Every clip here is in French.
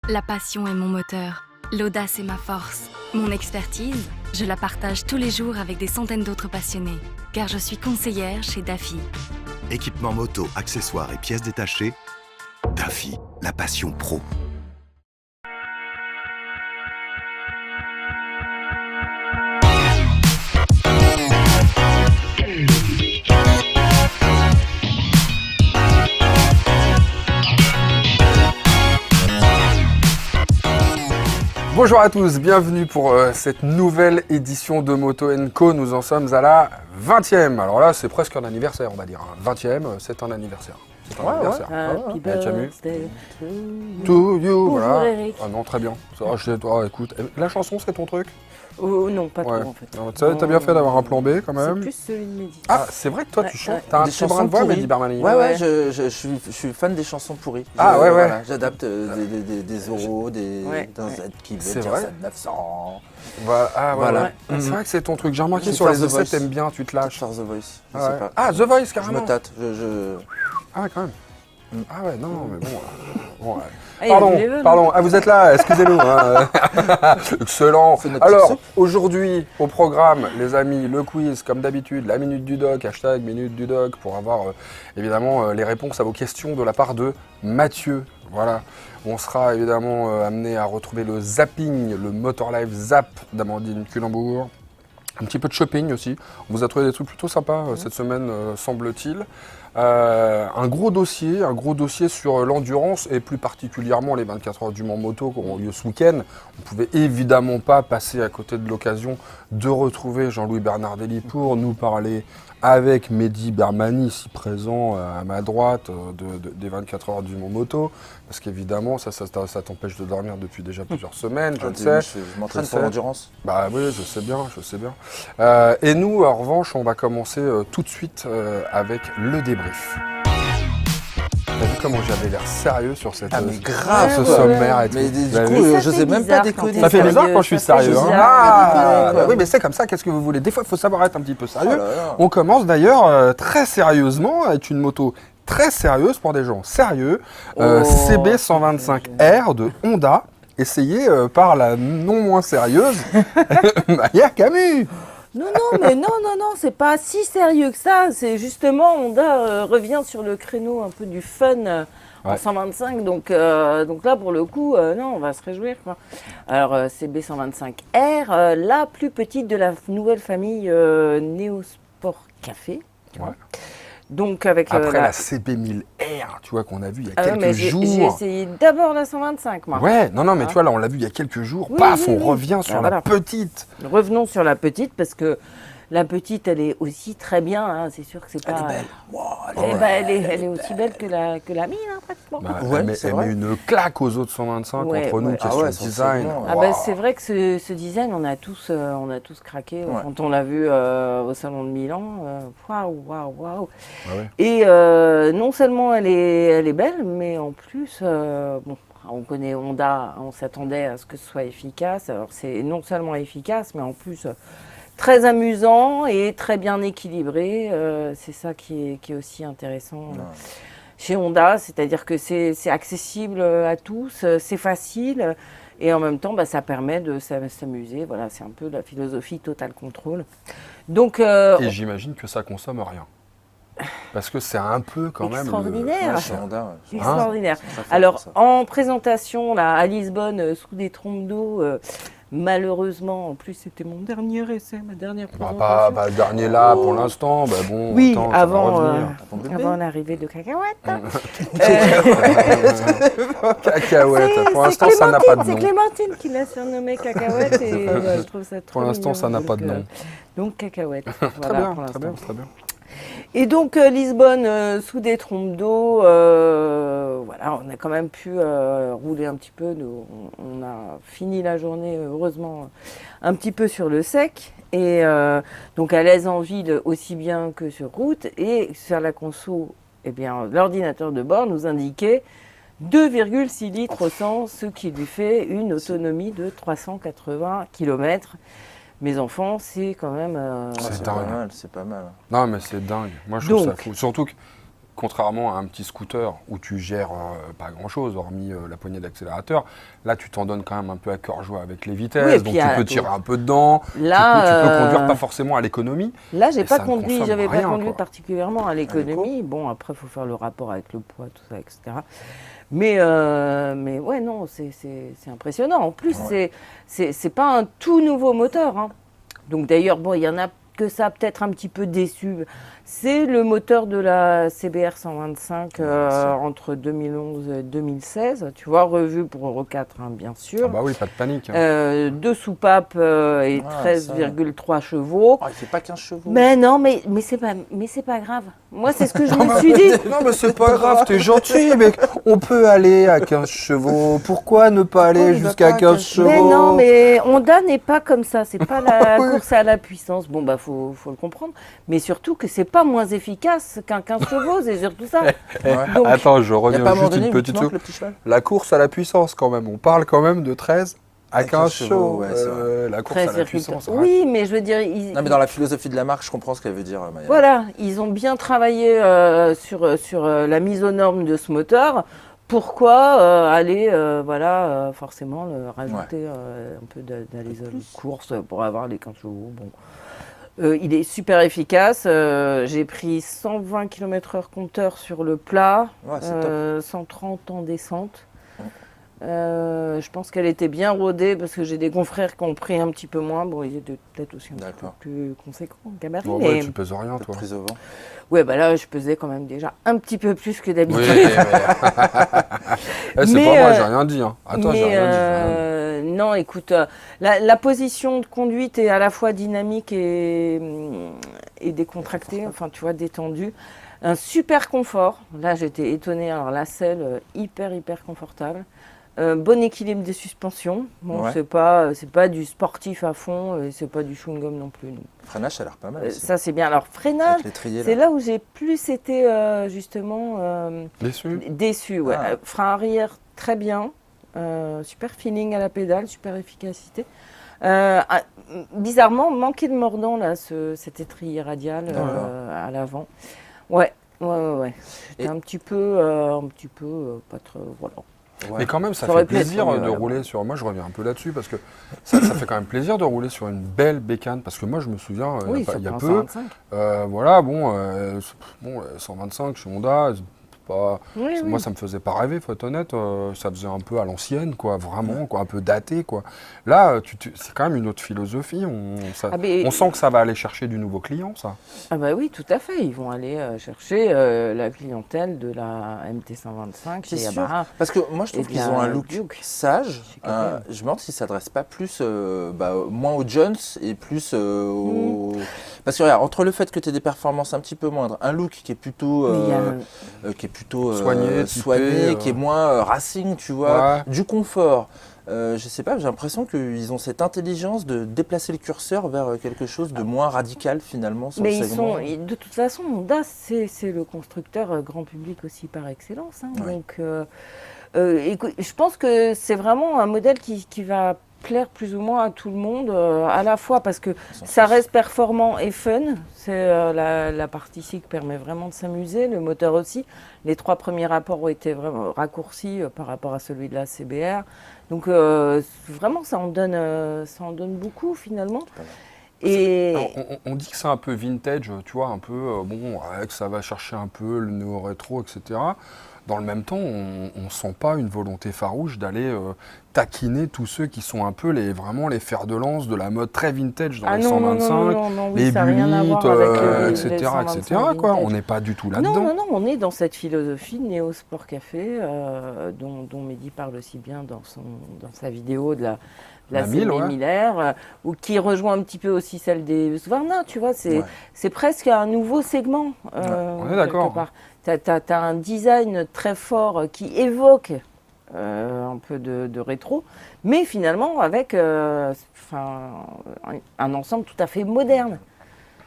La passion est mon moteur, l'audace est ma force. Mon expertise, je la partage tous les jours avec des centaines d'autres passionnés, car je suis conseillère chez DAFI. Équipement moto, accessoires et pièces détachées, DAFI, la passion pro. Bonjour à tous, bienvenue pour cette nouvelle édition de Moto & Co. Nous en sommes à la 20e. Alors là, c'est presque un anniversaire, on va dire. 20e, c'est un anniversaire. C'est un anniversaire. Happy birthday To you, Bonjour voilà. Eric. Ah non, très bien. Écoute, la chanson, c'est ton truc? Oh non, pas Ouais. trop en fait. Non, t'as bien fait d'avoir un plan B quand C'est même. plus celui de Mehdi. Ah, c'est vrai que toi, tu Ouais, chantes. ouais. T'as un Des petit brin chansons de voix, pourries. Mehdi Barmani. Ouais, je suis fan des chansons pourries. Ah, ouais. Voilà, j'adapte des euros, Ouais, d'un ouais. Z qui C'est veut dire vrai ça de 900. Voilà. Ah, Voilà. ouais. C'est vrai que c'est ton truc. J'ai remarqué Je vais sur faire les The essais, Voice. t'aimes bien, tu te lâches. Faire The Voice, je Ah, sais ouais. pas. Ah, The Voice, Je carrément. me tâte. Ah, ouais, quand même. Mm. Ah, ouais, non, mais bon. Bon, ouais. Ah, il y a du level, Pardon, ah, vous êtes là, excusez-nous. Hein. Excellent. C'est notre Alors, petite aujourd'hui, au programme, les amis, le quiz, comme d'habitude, la minute du doc, hashtag minute du doc, pour avoir évidemment les réponses à vos questions de la part de Mathieu. Voilà. On sera évidemment amené à retrouver le zapping, le Motor Life Zap d'Amandine Culembourg. Un petit peu de shopping aussi. On vous a trouvé des trucs plutôt sympas cette semaine, semble-t-il. Un gros dossier sur l'endurance et plus particulièrement les 24 heures du Mans Moto qui auront lieu ce week-end. On ne pouvait évidemment pas passer à côté de l'occasion de retrouver Jean-Louis Bernardelli pour nous parler avec Mehdi Barmani, ici présent à ma droite, des 24 heures du Mans Moto. Parce qu'évidemment, ça t'empêche de dormir depuis déjà plusieurs semaines, je le sais. Je m'entraîne Je pour sais. l'endurance. Bah oui, je sais bien. Et nous, en revanche, on va commencer tout de suite avec le débrief. T'as vu comment j'avais l'air sérieux sur cette, Ah, mais grave, ce quoi. sommaire et tout. Mais du Vous avez coup, vu ça je fait sais même bizarre pas quand déconner. t'es ça fait bizarre sérieux, quand je suis ça fait sérieux. Hein. bizarre. Ah, Ouais. bah oui, mais c'est comme ça, qu'est-ce que vous voulez? Des fois, il faut savoir être un petit peu Oh sérieux. là là. On commence d'ailleurs très sérieusement avec une moto très sérieuse pour des gens sérieux. CB125R de Honda, essayé par la non moins sérieuse Maya Camus. Non, c'est pas si sérieux que ça. C'est justement, Honda revient sur le créneau un peu du fun en Ouais. 125. Donc là, pour le coup, non, on va se réjouir, quoi. Alors, CB125R, la plus petite de la nouvelle famille Néosport Café. Ouais. Donc, avec Après la CB1000R, tu vois, qu'on a vu il y a Ah ouais, quelques mais j'ai jours. essayé d'abord la 125, moi. Ouais, non, mais Hein. tu vois, là, on l'a vu il y a quelques jours. Oui, Paf, oui, on oui. revient sur Bah, la voilà. petite. Revenons sur la petite, parce que la petite, elle est aussi très bien. Hein. C'est sûr que c'est pas. Elle est belle. Wow, Elle est aussi belle que la mine, hein, pratiquement. Bah, Ouais, elle c'est met vrai. une claque aux autres 125 Ouais, entre nous, ouais. question Ah ouais, design. forcément. Ah Waouh. bah, c'est vrai que ce design, on a tous craqué Ouais. quand on l'a vu au salon de Milan. Waouh. Ah ouais. Et non seulement elle est belle, mais en plus, bon, on connaît Honda, on s'attendait à ce que ce soit efficace. Alors c'est non seulement efficace, mais en plus très amusant et très bien équilibré. C'est ça qui est aussi intéressant chez Honda, c'est-à-dire que c'est accessible à tous, c'est facile. Et en même temps, bah, ça permet de s'amuser. Voilà, c'est un peu la philosophie Total Control. Donc, Et j'imagine que ça consomme rien. Parce que c'est un peu quand même. Extraordinaire. Ouais, chez Honda, ouais. c'est extraordinaire. Très fort Alors, pour ça. en présentation là, à Lisbonne, sous des trompes d'eau, malheureusement, en plus, c'était mon dernier essai, ma dernière Bah, présentation. pas le dernier là pour l'instant. Bah bon, Oui, attends, ça va avant, revenir. Ton bébé. avant l'arrivée de Cacahuète. Cacahuète. Pour l'instant, ça n'a pas de C'est nom. Clémentine qui l'a surnommé Cacahuète et je trouve ça trop Pour l'instant, mignon. ça n'a pas de nom. Donc Cacahuète. Très Voilà, bien, pour très l'instant. bien, très bien. Et donc Lisbonne sous des trompes d'eau, voilà, on a quand même pu rouler un petit peu. On a fini la journée heureusement un petit peu sur le sec et donc à l'aise en ville aussi bien que sur route. Et sur la conso, eh bien l'ordinateur de bord nous indiquait 2,6 litres au 100, ce qui lui fait une autonomie de 380 km. Mes enfants, c'est quand même... C'est C'est dingue. pas mal, c'est pas mal. Non, mais c'est dingue. Moi, je trouve ça Donc. fou. Surtout que contrairement à un petit scooter où tu gères pas grand-chose, hormis la poignée d'accélérateur, là, tu t'en donnes quand même un peu à cœur joie avec les vitesses, Oui, et donc puis, tu peux tirer un peu dedans, Là, tu peux conduire pas forcément à l'économie. Là, Et ça ne consomme j'avais pas rien, conduit quoi. particulièrement à l'économie. Bon, après, il faut faire le rapport avec le poids, tout ça, etc. Mais ouais, non, c'est impressionnant. En plus, c'est pas un tout nouveau moteur, hein. Donc d'ailleurs, bon, il y en a que ça a peut-être un petit peu déçu. C'est le moteur de la CBR 125 entre 2011 et 2016. Tu vois, revu pour Euro 4, hein, bien sûr. Ah bah oui, pas de panique. Hein. 2 soupapes et 13,3 chevaux. Oh, il fait pas 15 chevaux. Mais non, mais c'est pas grave. Moi, c'est ce que je me suis dit. Non, mais c'est pas grave, t'es gentil, mais on peut aller à 15 chevaux. Pourquoi ne pas aller il va jusqu'à pas à 15 15 chevaux? Mais non, mais Honda n'est pas comme ça. C'est pas la course à la puissance. Bon, bah, faut le comprendre. Mais surtout que c'est pas moins efficace qu'un 15 chevaux, c'est surtout ça. Donc, Attends, je Il n'y a reviens pas un moment juste donné une où tu petite manques chose. le petit cheval. La course à la puissance, quand même. On parle quand même de 13 à 15 chevaux. ouais, c'est vrai. La course à la 13,3. puissance. Oui, mais je veux dire, Non, mais dans la philosophie de la marque, je comprends ce qu'elle veut dire, Maya. voilà, ils ont bien travaillé sur la mise aux normes de ce moteur. Pourquoi aller, forcément rajouter un peu d'allées de course pour avoir les 15 chevaux. Bon. Il est super efficace. J'ai pris 120 km/h compteur sur le plat, Ouais, c'est top. 130 en descente. Je pense qu'elle était bien rodée parce que j'ai des confrères qui ont pris un petit peu moins. Bon, ils étaient peut-être aussi un petit peu D'accord. plus conséquents en gabarit. Ouais, mais ouais, tu pèses rien, toi. Prise au vent. ouais, bah là, je pesais quand même déjà un petit peu plus que d'habitude. C'est Mais, pas moi, j'ai rien dit. Hein. Attends, j'ai Mais, rien dit. J'ai rien dit. non, écoute, la position de conduite est à la fois dynamique et décontractée, enfin, tu vois, détendue. Un super confort. Là, j'étais étonnée. Alors, la selle, hyper confortable. Bon équilibre des suspensions. Bon, Ouais. c'est pas du sportif à fond et c'est pas du chewing-gum non plus. Donc, Freinage, ça a l'air pas mal aussi. ça, c'est bien. Alors, freinage, Avec l'étrier, c'est là. là où j'ai plus été justement Déçu. déçu. Ouais. Ah. Frein arrière, très bien. Super feeling à la pédale, super efficacité. Bizarrement, manqué de mordant, là, cet étrier radial à l'avant. Ouais. J'étais Et- un petit peu pas trop. Voilà. Ouais. Mais quand même, ça Ça aurait fait pu être plaisir mieux, de ouais. rouler sur. Moi, je reviens un peu là-dessus parce que ça fait quand même plaisir de rouler sur une belle bécane. Parce que moi, je me souviens, Oui, il y a ça peu, prend 125. voilà, bon, 125 chez Honda, c'est pas. Oui, Moi, oui. ça me faisait pas rêver, faut être honnête. Ça faisait un peu à l'ancienne, quoi, vraiment, quoi, un peu daté, quoi. Là, c'est quand même une autre philosophie. On sent que ça va aller chercher du nouveau client, ça. Ah bah oui, tout à fait. Ils vont aller chercher la clientèle de la MT125 C'est chez sûr. Yamaha. Parce que moi, je trouve Et qu'ils bien, ont un look Duke. sage. Chez KTM. Je me demande s'ils ne s'adressent pas plus, moins aux Jones et plus aux... Parce que regarde, entre le fait que tu aies des performances un petit peu moindres, un look qui est plutôt, Mais il y a Soigné, typé, qui est moins racing, tu vois, Ouais. du confort. Je sais pas, j'ai l'impression qu'ils ont cette intelligence de déplacer le curseur vers quelque chose de moins radical finalement sur Mais le segment. de toute façon, Honda, c'est le constructeur grand public aussi par excellence. Hein. Oui. Donc, écoute, je pense que c'est vraiment un modèle qui va plaire plus ou moins à tout le monde, à la fois parce que ça reste performant et fun. C'est la partie ici qui permet vraiment de s'amuser, le moteur aussi. Les 3 premiers rapports ont été vraiment raccourcis par rapport à celui de la CBR. Donc vraiment, ça en donne beaucoup finalement. Et Alors, on dit que c'est un peu vintage, tu vois, un peu, que ça va chercher un peu le néo-rétro, etc. Dans le même temps, on ne sent pas une volonté farouche d'aller taquiner tous ceux qui sont un peu vraiment les fers de lance de la mode très vintage dans les 125, oui, les ça a rien à Bullitt, voir avec les etc. 125 quoi. vintage. On n'est pas du tout Non, là-dedans. non, on est dans cette philosophie Néo Sport Café dont Mehdi parle aussi bien dans sa vidéo de la La 1000, série ouais. Miller, ou qui rejoint un petit peu aussi celle des Husqvarna, tu vois, Ouais. c'est presque un nouveau segment. on est d'accord. T'as un design très fort qui évoque un peu de rétro, mais finalement avec un ensemble tout à fait moderne.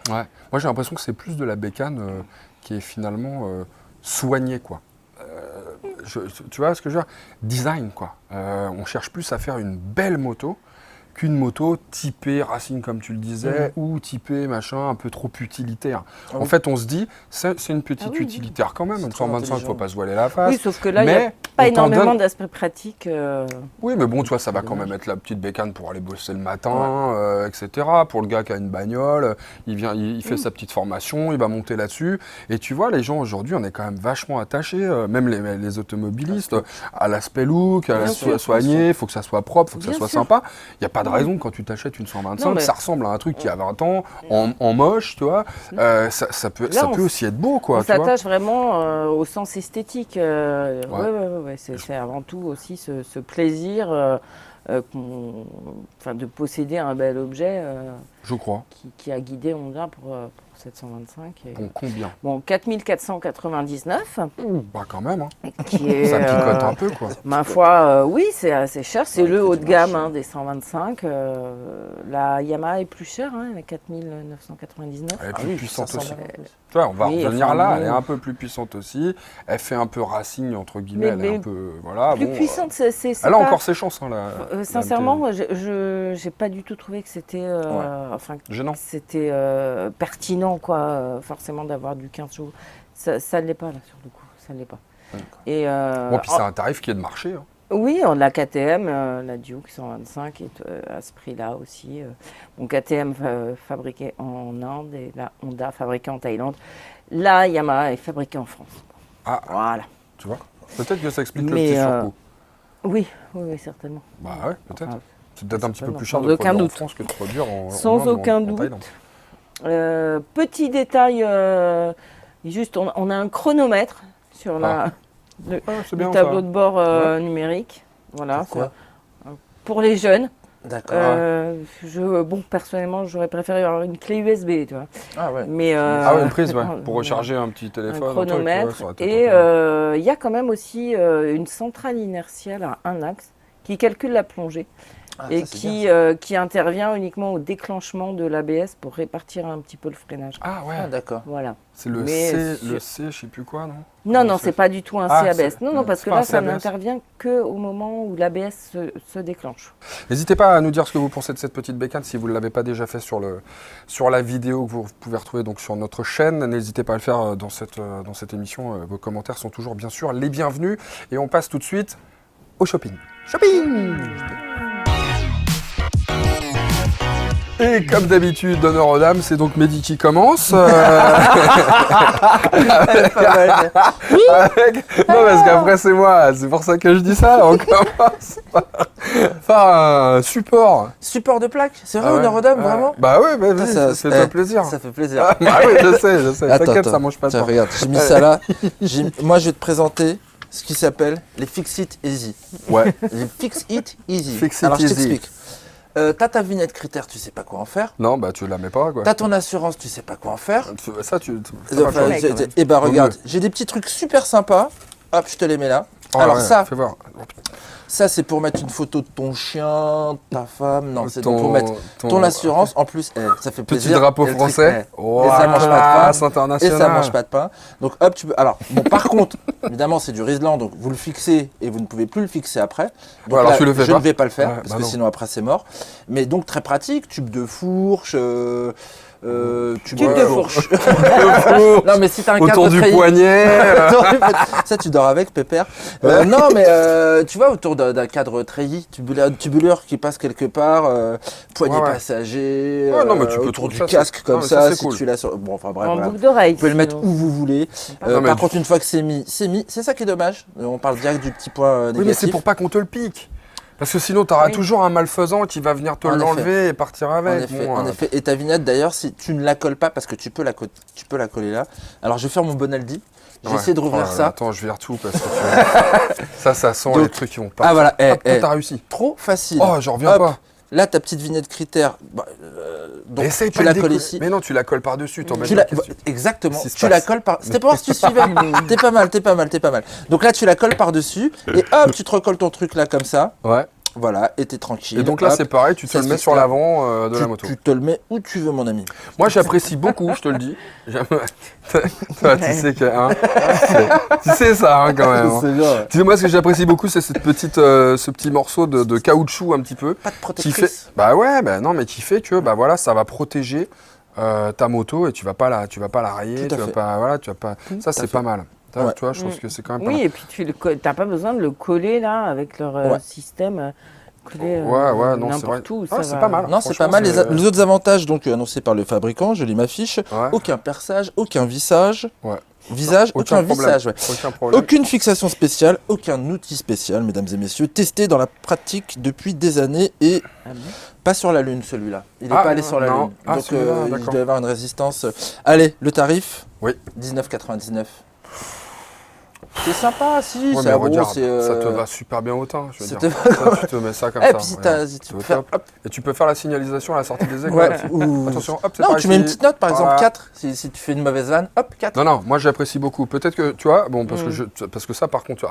Ouais. Moi, j'ai l'impression que c'est plus de la bécane qui est finalement soignée, quoi. Tu vois ce que je veux dire? Design, quoi. On cherche plus à faire une belle moto qu'une moto typée racing comme tu le disais, ou typée machin un peu trop utilitaire. En fait, on se dit, c'est une petite utilitaire quand même, une trop 125, il ne faut intelligent. pas se voiler la face. Oui, sauf que là, il n'y a Mais pas on t'en énormément donne- d'aspects pratiques. Oui, mais bon, tu vois, ça va quand même être la petite bécane pour aller bosser le matin, etc. Pour le gars qui a une bagnole, il fait sa petite formation, il va monter là-dessus. Et tu vois, les gens aujourd'hui, on est quand même vachement attachés, même les automobilistes, à l'aspect look, à Bien la sûr, soigné, il faut que ça soit propre, il faut que ça Bien soit sûr. sympa. Il n'y a pas de raison quand tu t'achètes une 125, Non, mais- ça ressemble à un truc qui a 20 ans, en moche, tu vois. Ça peut aussi être beau, quoi. On Tu vois. s'attache vraiment au sens esthétique. Ouais. Ouais. C'est avant tout aussi ce plaisir de posséder un bel objet Je crois. qui a guidé Honda pour cette 125. Bon, combien Bon, 4499, Bah, quand même, hein. qui est, Ça picote un peu, quoi. ma foi, oui, c'est assez cher. C'est le haut de gamme des 125. La Yamaha est plus chère, elle est 4999. Elle est Ah plus oui, puissante 500 aussi. balles en plus. Tu vois, on va Oui, revenir enfin, là, bon. elle est un peu plus puissante aussi. Elle fait un peu racing, entre guillemets, elle est Mais un peu. Voilà, Plus bon, puissante, c'est elle a pas- encore ses chances, hein, la sincèrement, MT. moi, je n'ai pas du tout trouvé que c'était Gênant. c'était pertinent, quoi, forcément, d'avoir du 15 jours. Ça ne l'est pas, là, sur le coup. Ça ne l'est pas. Et, Bon, puis c'est un tarif qui est de marché. Hein. oui, on a la KTM, la Duke 125 est à ce prix-là aussi. Bon, KTM fabriquée en Inde et la Honda fabriquée en Thaïlande. La Yamaha est fabriquée en France. Ah, Voilà. tu vois. Peut-être que ça explique Mais, le petit surcoût. Oui, certainement. Bah ouais, peut-être. Enfin, C'est peut-être un petit peu plus sans cher de aucun produire en doute. France que de produire en Sans Inde ou aucun en doute. Thaïlande. Petit détail, juste on a un chronomètre sur le C'est bien, tableau ça. de bord Ouais. numérique. Voilà. Pourquoi Pour les jeunes. D'accord. Personnellement, j'aurais préféré avoir une clé USB, tu vois. Ah ouais. Mais, Ah ouais, une prise, ouais, euh, pour recharger un petit un téléphone. chronomètre. Ça aurait été Et pas mal. il y a quand même aussi une centrale inertielle à un axe qui calcule la plongée Ah, et ça, c'est bien, qui intervient uniquement au déclenchement de l'ABS pour répartir un petit peu le freinage. Ah ouais, ça. Ah d'accord. Voilà. c'est le mais C, je sais plus quoi, non Non, c'est pas du tout un Ah, CABS. c'est- Non, parce c'est que pas là, un ça CABS. n'intervient qu'au moment où l'ABS se déclenche. N'hésitez pas à nous dire ce que vous pensez de cette petite bécane si vous ne l'avez pas déjà fait sur la vidéo que vous pouvez retrouver donc sur notre chaîne. N'hésitez pas à le faire dans cette émission. Vos commentaires sont toujours bien sûr les bienvenus. Et on passe tout de suite au shopping. Shopping. Et comme d'habitude, d'honneur aux dames, c'est donc Mehdi qui commence. Non, parce qu'après c'est moi, c'est pour ça que je dis ça. On commence par un support. Support de plaque, c'est vrai, Ah ouais. honneur aux dames, Ouais. vraiment Bah ouais, bah, vas-y, Ça, ça fait plaisir. Ça fait plaisir. Ah oui, je sais. Attends, T'inquiète, ça attends. mange pas de Tiens, pain. regarde, j'ai mis ça là. Moi, je vais te présenter ce qui s'appelle les Fix It Easy. Ouais. Les Fix It Easy. Fix It Alors, je Easy. t'explique. T'as ta vignette critère, tu sais pas quoi en faire. Non, bah tu la mets pas quoi. T'as ton assurance, tu sais pas quoi en faire. Ça, ça Enfin, va, mec, quand même. et bah Vaut regarde, mieux. j'ai des petits trucs super sympas. Hop, je te les mets là. Oh, Alors ouais, ça, fais voir. ça c'est pour mettre une photo de ton chien, ta femme. Non, c'est Ton- pour mettre ton assurance. En plus, ça fait Petit plaisir. drapeau Et le truc, français. et ça mange pas de pain. Classe Et internationale. ça mange pas de pain. Donc hop, tu peux. Alors, bon, par contre, évidemment, c'est du Riesland, donc vous le fixez et vous ne pouvez plus le fixer après. Donc Ouais, alors là, tu le fais je pas. ne vais pas le faire Ouais, parce bah que non. sinon après c'est mort. Mais donc très pratique, tube de fourche. Tube Tube de fourche. Non, mais si t'as un Autour cadre du treillis- poignet. Ça, tu dors avec, pépère. Non, mais tu vois, autour d'un cadre treillis, tubuleur qui passe quelque part, poignée Ouais. passager, Ouais, non, mais tu peux autour trouver du ça, casque c'est- comme non, mais ça, ça, c'est si cool. tu l'as sur... Bon, enfin bref, En voilà. boucle d'oreille. Vous pouvez le mettre sinon. où vous voulez. Non, mais Par du- contre, une fois que c'est mis, c'est mis. C'est ça qui est dommage. On parle direct du petit point négatif. Oui, mais c'est pour pas qu'on te le pique. Parce que sinon, tu auras Oui. toujours un malfaisant qui va venir te En l'enlever et partir En avec. effet, Bon, en effet. Et ta vignette, d'ailleurs, si tu ne la colles pas, parce que tu peux la coller là. Alors, je vais faire mon Bonaldi. J'ai ouais. essayé de rouvrir Oh là là, ça. Attends, je vire tout parce que ça sent Donc- les trucs qui vont pas. Ah voilà, Hop, t'as réussi. trop facile. Oh, j'en reviens Hop. pas. Là, ta petite vignette critère, donc Essaye tu pas la de colles décoller. ici. Mais non, tu la colles par-dessus. Tu la... Exactement, Qu'est-ce qui se tu la passe colles par... C'était pour voir si tu suivais. T'es pas mal. Donc là, tu la colles par-dessus et hop, tu te recolles ton truc là comme ça. Ouais. Voilà, et t'es tranquille. Et donc là, Hop, c'est pareil, tu te ça le se mets fait sur faire. l'avant de la moto. Tu te le mets où tu veux, mon ami. Moi, j'apprécie beaucoup, je te le dis. Toi, tu sais que, hein, tu sais ça, hein, quand même. Hein. C'est bien. Tu sais, moi, ce que j'apprécie beaucoup, c'est ce petit morceau de caoutchouc un petit peu. Pas de Qui protectrice. fait, bah ouais, bah non, mais qui fait que, bah voilà, ça va protéger ta moto et tu vas pas la rayer, Tout à tu vas fait. pas, voilà, tu vas pas. Ça, c'est pas mal. Ouais. Tu vois, je trouve que c'est quand même pas Oui, mal. et puis tu n'as pas besoin de le coller là avec leur Ouais. système. Coller Ouais, non, c'est n'importe vrai. où. Ah, ça c'est va. pas mal. Non, c'est Franchement, pas mal. c'est- Les autres avantages donc annoncés par le fabricant, je lis ma fiche. Ouais. Aucun perçage, aucun vissage. Ouais. Visage, aucun problème. vissage. Ouais. Aucun problème. Aucune fixation spéciale, aucun outil spécial, mesdames et messieurs, testé dans la pratique depuis des années et Ah bon pas sur la Lune celui-là. Il n'est Ah, pas allé sur la non. Lune. Ah, Donc celui-là, il d'accord. doit y avoir une résistance. Allez, le tarif Oui. 19,99. C'est sympa, si, Ouais, c'est mais un bon, regarde, c'est, ça te va super bien au teint, je veux ça dire. te Ça, tu te mets ça comme Eh, ça. puis si regarde. si tu C'est peux au faire. top. Et tu peux faire la signalisation à la sortie des écoles Ouais, aussi. ou- Attention, hop, c'est Non, par tu mets une ici. petite note, par exemple Voilà. 4. Si tu fais une mauvaise vanne, hop, 4. Non, non, moi j'apprécie beaucoup. Peut-être que, tu vois, bon, parce, Mm. parce que ça, par contre,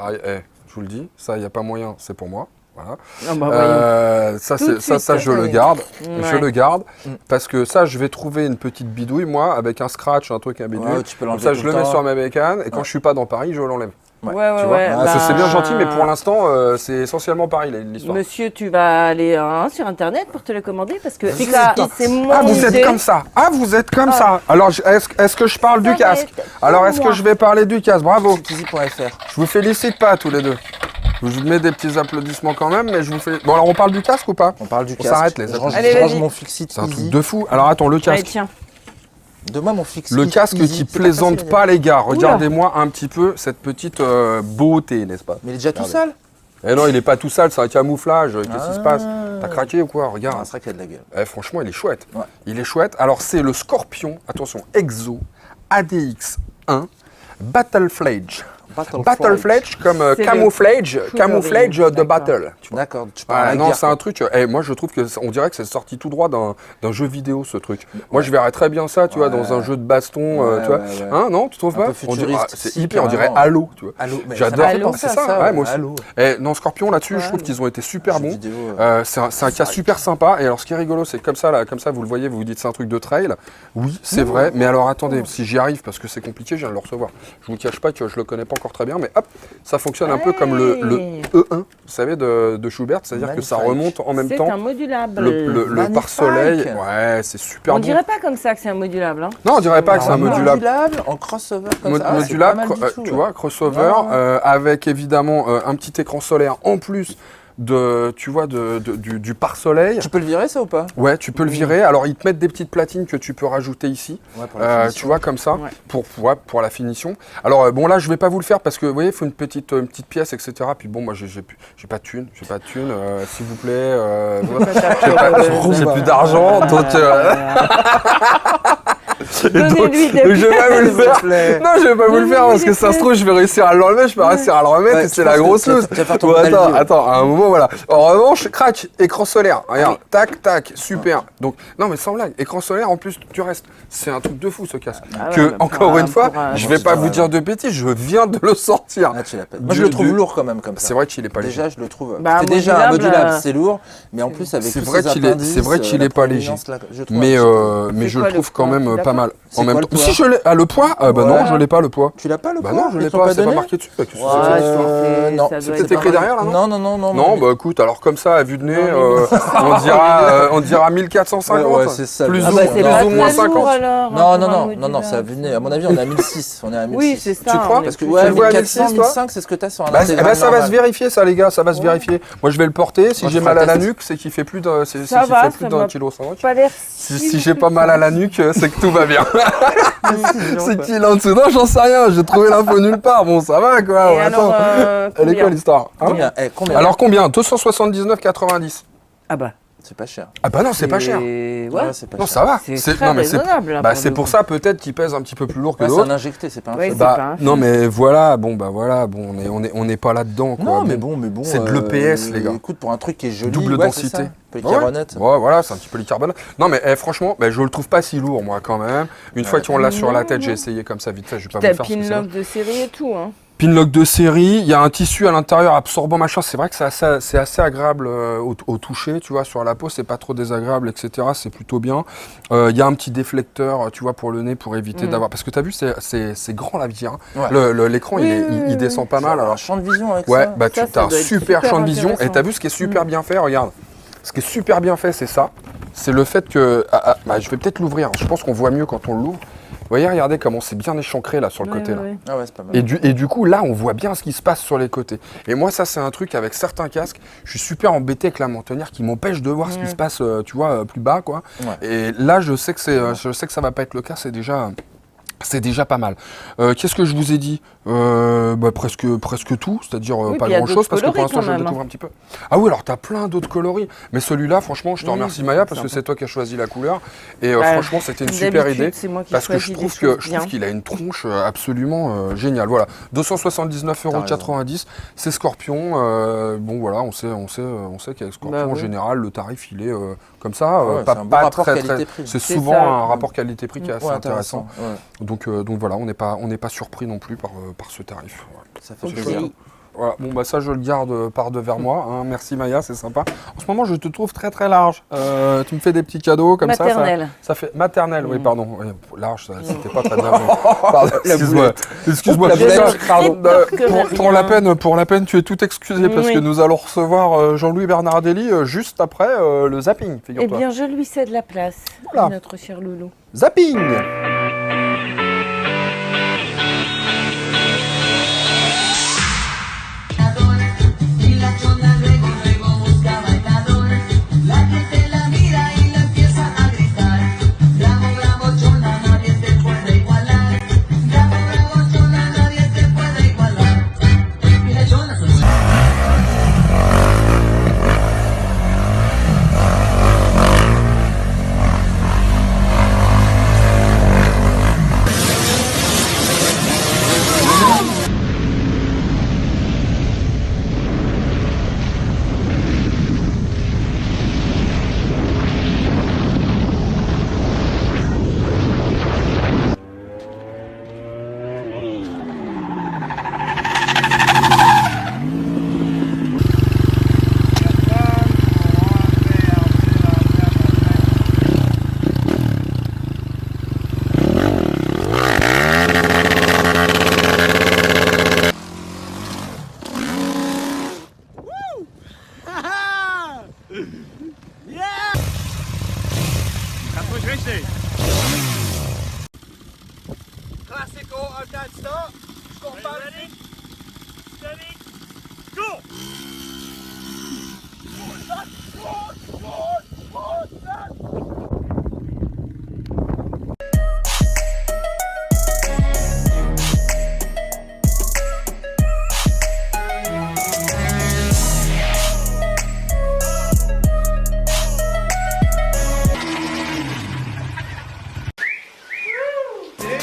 je vous le dis, ça, il n'y a pas moyen, c'est pour moi. Voilà. Ah bah voyons. Ça, Tout de suite. je le garde. Je Ouais. le garde. Mm. Parce que ça, je vais trouver une petite bidouille, moi, avec un scratch, un truc, un bidouille. Ouais, tu peux Comme l'enlever ça, tout je le mets temps. sur ma bécane. Et quand Ouais. je suis pas dans Paris, je l'enlève. Ouais, Ouais, ouais, Tu vois. ouais. Ah, ça, c'est bien bah, gentil, mais pour l'instant, c'est essentiellement Paris, l'histoire. Monsieur, tu vas aller sur Internet pour te le commander parce que Vas-y, ça, attends. c'est mon Ah, vous idée. êtes comme ça. Ah, vous êtes comme Ah. ça. Alors, est-ce que je parle Ça du va casque? être Alors, pour est-ce que moi. je vais parler du casque? Bravo. Easy.fr. Je vous félicite pas tous les deux. Je vous mets des petits applaudissements quand même, mais je vous fais. Bon, alors on parle du casque ou pas? On parle du On casque. s'arrête, les Je range, Allez, je range vas-y. mon Fixit C'est un truc Easy. de fou. Alors attends, le Allez, casque. tiens. Donne-moi mon Fixit Le casque Easy. qui C'est plaisante facile, pas, les gars. Regardez-moi un petit peu cette petite beauté, n'est-ce pas? Mais il est déjà tout Regardez. sale. Eh non, il est pas tout sale, c'est un camouflage. Qu'est-ce qui se passe? T'as craqué ou quoi? Ah, Regarde. c'est vrai qu'il y a de la gueule. Eh, franchement, il est chouette. Ouais. Il est chouette. Alors, c'est le Scorpion, attention, Exo ADX1 Battle Fledge. Battle Fledge comme C'est le camouflage couleuring. de D'accord. battle. Tu vois. D'accord, tu parles Ah, à la non, guerre, c'est un quoi. truc. Moi, je trouve que on dirait que c'est sorti tout droit d'un jeu vidéo, ce truc. Moi, je verrais très bien ça, tu vois, dans un jeu de baston, Ouais, tu vois. ouais, ouais. Hein, non, tu trouves Un pas? peu On dirait- futuriste, c'est si, hyper, on dirait carrément. Halo, tu vois. Halo, mais J'adore. ça m'a fait Halo, penser à ça, ouais, moi aussi. Halo. Et non, Scorpion là-dessus, je trouve Ouais. qu'ils ont été super Jeux bons. vidéo, C'est un cas super sympa. Et alors, ce qui est rigolo, c'est comme ça, là, comme ça, vous le voyez, vous vous dites c'est un truc de trail. Oui, c'est vrai. Mais alors, attendez, si j'y arrive, parce que c'est compliqué, je viens de le recevoir. Je vous cache pas que je le connais pas encore très bien, mais hop, ça fonctionne un peu comme le Hey. E1, vous savez, de Schubert, c'est-à-dire que ça Magnifique. remonte en même C'est temps. un modulable. Le Magnifique. pare-soleil, ouais, c'est super On bon. dirait pas comme ça que c'est un modulable. Hein. Non, on dirait pas que c'est un Alors, modulable. en crossover comme ça. Ah, c'est Modulable, pas mal du tout, tu ouais. vois, crossover, Ouais. avec évidemment un petit écran solaire en plus tu vois, du pare-soleil. Tu peux le virer ça ou pas? Ouais, tu peux le virer. Alors, ils te mettent des petites platines que tu peux rajouter ici. Ouais, pour la finition. Tu vois, comme ça, Ouais. pour la finition. Alors, bon, là, je vais pas vous le faire parce que, vous voyez, il faut une petite pièce, etc. Puis bon, moi, j'ai pas de thune. S'il vous plaît. J'ai plus d'argent, donc... Donnez-lui des je vais pas vous le S'il vous faire. plaît. Non, je vais pas vous le faire parce que ça se trouve, je vais réussir à l'enlever, je vais réussir à le remettre Ouais, et c'est je la pense que grosse tu vas- loose. tu vas faire ton Bon, Ronaldo. attends, à un moment, voilà. En revanche, crac, écran solaire. Regarde, tac, tac, super. Donc, non, mais sans blague, écran solaire, en plus, tu restes. C'est un truc de fou, ce casque. Ah ouais, Que, bah, encore pour une un- fois, pour un- je vais pas vous dire de bêtises, je viens de le sortir. Ah, tu l'as pas. Moi, je le trouve lourd quand même comme ça. C'est vrai qu'il est pas léger. Déjà, je le trouve. Bah, C'était déjà un modulable, modulable, c'est lourd, mais en plus avec C'est tous vrai ces qu'il est- appendices, c'est vrai qu'il la est pas léger. proéminence, là, je trouve Mais, un petit peu. mais C'est je quoi le trouve le quand poids? même Tu l'as pas pas mal. C'est En même quoi temps. le poids Si je l'ai. Ah, le poids? Bah non, Ouais. je l'ai pas le poids. Tu l'as pas le Bah poids? non, je Ils l'ai t'ont pas, c'est pas donné marqué dessus. Qu'est-ce que c'est Ouais, que cette histoire non, ça c'est doit peut-être être écrit derrière, là, Non, non, non, non. Non, bah écoute, alors comme ça, à vue de nez, Non, on dira 1450. Ouais, ouais, c'est ça. Plus Ah ou, bah, plus c'est pas ou moins très lourd, 50. alors, Non, pour non, un non, modulable. non, ça a venu. À mon avis, on est à 1006. On est à 1006. Oui, c'est ça. Tu crois on est Parce que plus- ouais, Tu le vois à 1400, 1006, toi 1005, c'est ce que t'as sur un Bah, intégral ça va normal. se vérifier, ça, les gars, ça va se vérifier. Moi, je vais le porter. Si Moi, j'ai je mal ferai à la le test. nuque, c'est qu'il fait plus d'un c'est Ça qu'il va, fait plus ça d'un m'a kilo 5. Pas l'air Si j'ai pas mal à la nuque, c'est que tout va bien. C'est C'est qu'il est en dessous. Non, j'en sais rien. J'ai trouvé l'info nulle part. Bon, ça va, quoi. Et Attends. alors, Elle est quoi l'histoire hein Combien? Combien? Alors combien 279,90. Ah bah. C'est pas cher. Ah bah non, c'est pas cher. Ouais, c'est pas Non, cher. ça va. c'est très non, mais c'est raisonnable. là, bah, pour c'est le pour coup. ça peut-être qu'il pèse un petit peu plus lourd que Ouais, c'est d'autres. un injecté, c'est pas un Ouais, feu. c'est pas Bah, un non film. mais voilà, on n'est pas là-dedans quoi. Non, mais bon. c'est de l'EPS, les gars. Écoute, pour un truc qui est joli, Double ouais, densité. c'est ça. Ouais. Polycarbonate. Ouais, voilà, c'est un petit peu polycarbonate. Non mais franchement, je le trouve pas si lourd moi quand même. Une fois qu'on l'a sur la tête, j'ai essayé comme ça vite fait, je vais pas vous T'as le faire. parce que c'est Pinlock de série et tout, hein. Pinlock de série, il y a un tissu à l'intérieur absorbant machin, c'est vrai que c'est assez agréable au toucher, tu vois, sur la peau, c'est pas trop désagréable, etc. C'est plutôt bien. Il y a un petit déflecteur, tu vois, pour le nez, pour éviter d'avoir... Parce que tu as vu, c'est grand la vitre, hein. Ouais. L'écran, il descend pas mal. Un Alors, champ de vision avec ouais, ça. bah tu Ça as un doit être super super champ de vision, et intéressant. tu as vu ce qui est super bien fait, regarde. Ce qui est super bien fait, c'est ça. C'est le fait que... bah, je vais peut-être l'ouvrir, je pense qu'on voit mieux quand on l'ouvre. Vous voyez, regardez comment c'est bien échancré là sur le côté là. Ah ouais, c'est pas mal. Et du coup, là, on voit bien ce qui se passe sur les côtés. Et moi, ça, c'est un truc avec certains casques. Je suis super embêté avec la mentonnière qui m'empêche de voir ce qui se passe, tu vois, plus bas, quoi. Ouais. Et là, je sais que ça va pas être le cas. C'est déjà pas mal. Qu'est-ce que je vous ai dit bah, presque tout, c'est-à-dire Oui, pas puis il y a grand-chose, parce que d'autres pour l'instant, coloris je le quand découvre un petit peu. Ah oui, alors tu as plein d'autres coloris. Mais celui-là, franchement, je te remercie Maya, parce que sympa. c'est toi qui as choisi la couleur. Et Bah, franchement, c'était une comme super d'habitude, idée. c'est moi qui Parce que je choisis trouve des choses je bien. trouve qu'il a une tronche absolument géniale. Voilà, 279,90 €, c'est Scorpion. Bon voilà, on sait qu'avec Scorpion Bah en oui. général, le tarif il est comme ça, Ouais, pas, c'est un bon pas rapport très très. qualité-prix. C'est C'est souvent ça. un rapport qualité-prix qui est assez Ouais, intéressant. Ouais. Donc voilà, on n'est pas surpris non plus par ce tarif. Voilà. Ça fait Ok. plaisir. Voilà. Bon bah ça je le garde par devers moi. Hein. Merci Maya, c'est sympa. En ce moment je te trouve très très large. Tu me fais des petits cadeaux comme Maternelle. ça fait maternelle. Oui pardon. Ouais, large, c'était pas très bien. Pardon, excuse-moi. La boulette. Pardon. que Pour la peine, tu es tout excusé parce Oui. que nous allons recevoir Jean-Louis Bernardelli juste après le zapping. Eh Figure-toi. bien, je lui cède la place, Voilà. notre cher loulou. Zapping. Y la chona luego busca bailadora. La gente la mira y la empieza a gritar. Bravo, bravo, chona, nadie te puede igualar. Bravo, bravo, chona, nadie te puede igualar. Y la chona se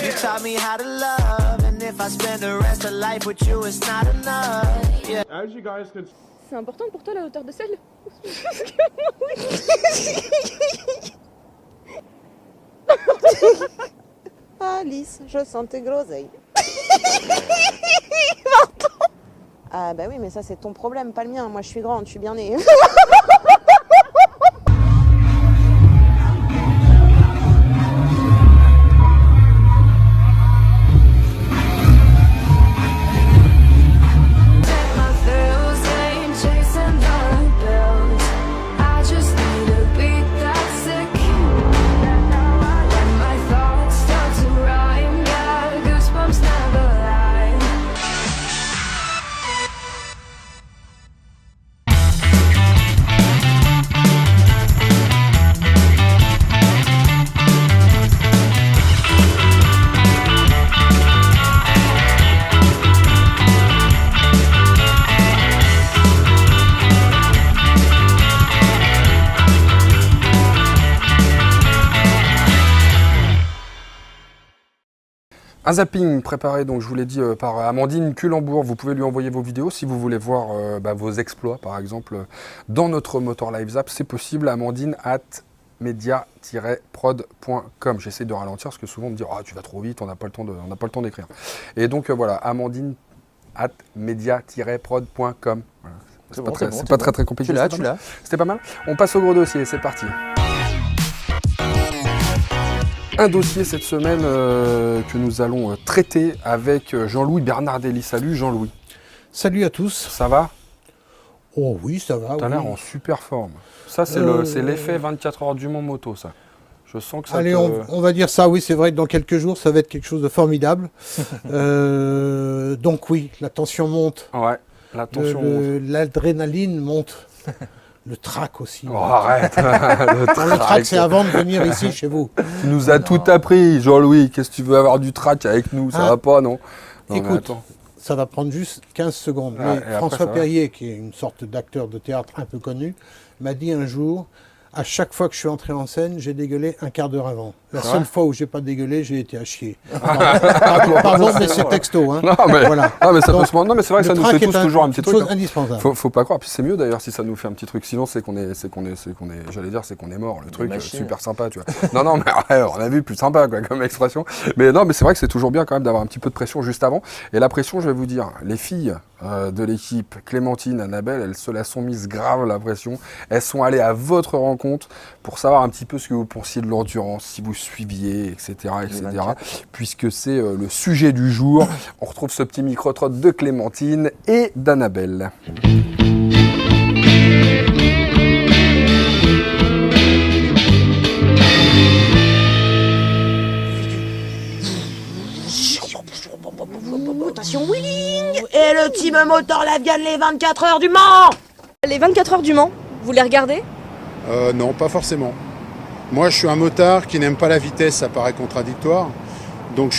You taught me how to love, and if I spend the rest of life with you, it's not enough. Yeah. C'est important pour toi la hauteur de selle? Alice, je sens tes groseilles. Ah bah oui, mais ça c'est ton problème, pas le mien. Moi je suis grande, je suis bien née. Un zapping préparé, donc je vous l'ai dit, par Amandine Culembourg. Vous pouvez lui envoyer vos vidéos si vous voulez voir vos exploits, par exemple, dans notre Motor Live Zap. C'est possible, amandine@media-prod.com. J'essaie de ralentir parce que souvent on me dit « Ah, tu vas trop vite, on n'a pas le temps d'écrire. » Et donc voilà, Amandine media-prod.com. Voilà. C'est bon, pas, c'est bon, très très compliqué. Tu l'as. C'était pas mal. On passe au gros dossier, c'est parti. Un dossier cette semaine que nous allons traiter avec Jean-Louis Bernardelli. Salut Jean-Louis. Salut à tous. Ça va? Oh oui, ça va. T'as oui. l'air en super forme. Ça, c'est l'effet 24 heures du Mans moto, ça. Je sens que ça Allez, te... on va dire ça, oui, c'est vrai que dans quelques jours, ça va être quelque chose de formidable. Donc oui, la tension monte. Ouais, la tension monte. L'adrénaline monte. Le trac aussi. Oh, arrête. Le trac, c'est avant de venir ici chez vous. Tu nous as tout appris, Jean-Louis. Qu'est-ce que tu veux avoir du trac avec nous? Ça va pas, non? Non, écoute, ça va prendre juste 15 secondes. Mais François Perrier, qui est une sorte d'acteur de théâtre un peu connu, m'a dit un jour, à chaque fois que je suis entré en scène, j'ai dégueulé un quart d'heure avant. La seule fois où j'ai pas dégueulé, j'ai été à chier. Pardon, mais c'est texto. Hein. Non, mais, voilà. non, mais ça peut se... non, mais c'est vrai que ça nous fait tous toujours un petit truc. C'est indispensable. Faut pas croire. Puis c'est mieux d'ailleurs si ça nous fait un petit truc. Sinon, c'est qu'on est, j'allais dire, c'est qu'on est mort. Le truc super sympa, tu vois. Non, mais on a vu plus sympa, quoi, comme expression. Mais non, mais c'est vrai que c'est toujours bien quand même d'avoir un petit peu de pression juste avant. Et la pression, je vais vous dire, les filles de l'équipe, Clémentine, Annabelle, elles se la sont mises grave la pression. Elles sont allées à votre rencontre pour savoir un petit peu ce que vous pensiez de l'endurance, si vous suiviez, etc. Puisque c'est le sujet du jour. On retrouve ce petit micro-trot de Clémentine et d'Annabelle. Attention, wheeling. Et le team motor la vienne les 24 heures du Mans. Les 24 heures du Mans, vous les regardez? Non, pas forcément. Moi, je suis un motard qui n'aime pas la vitesse, ça paraît contradictoire. Donc,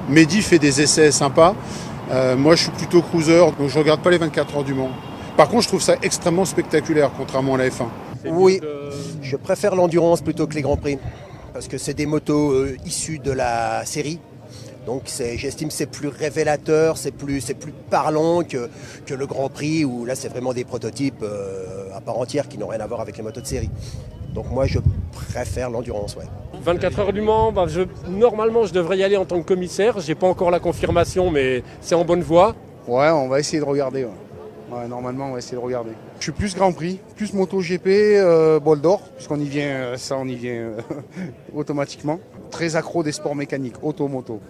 Mehdi fait des essais sympas. Moi, je suis plutôt cruiser, donc je ne regarde pas les 24 heures du Mans. Par contre, je trouve ça extrêmement spectaculaire, contrairement à la F1. Oui, je préfère l'endurance plutôt que les Grands Prix. Parce que c'est des motos issues de la série. Donc j'estime que c'est plus révélateur, c'est plus parlant que le Grand Prix où là c'est vraiment des prototypes à part entière qui n'ont rien à voir avec les motos de série. Donc moi je préfère l'endurance, ouais. 24 heures du Mans, normalement je devrais y aller en tant que commissaire, j'ai pas encore la confirmation mais c'est en bonne voie. Ouais, on va essayer de regarder. Ouais, normalement on va essayer de regarder. Je suis plus Grand Prix, plus MotoGP, bol d'or, puisqu'on y vient, on y vient automatiquement. Très accro des sports mécaniques, auto-moto.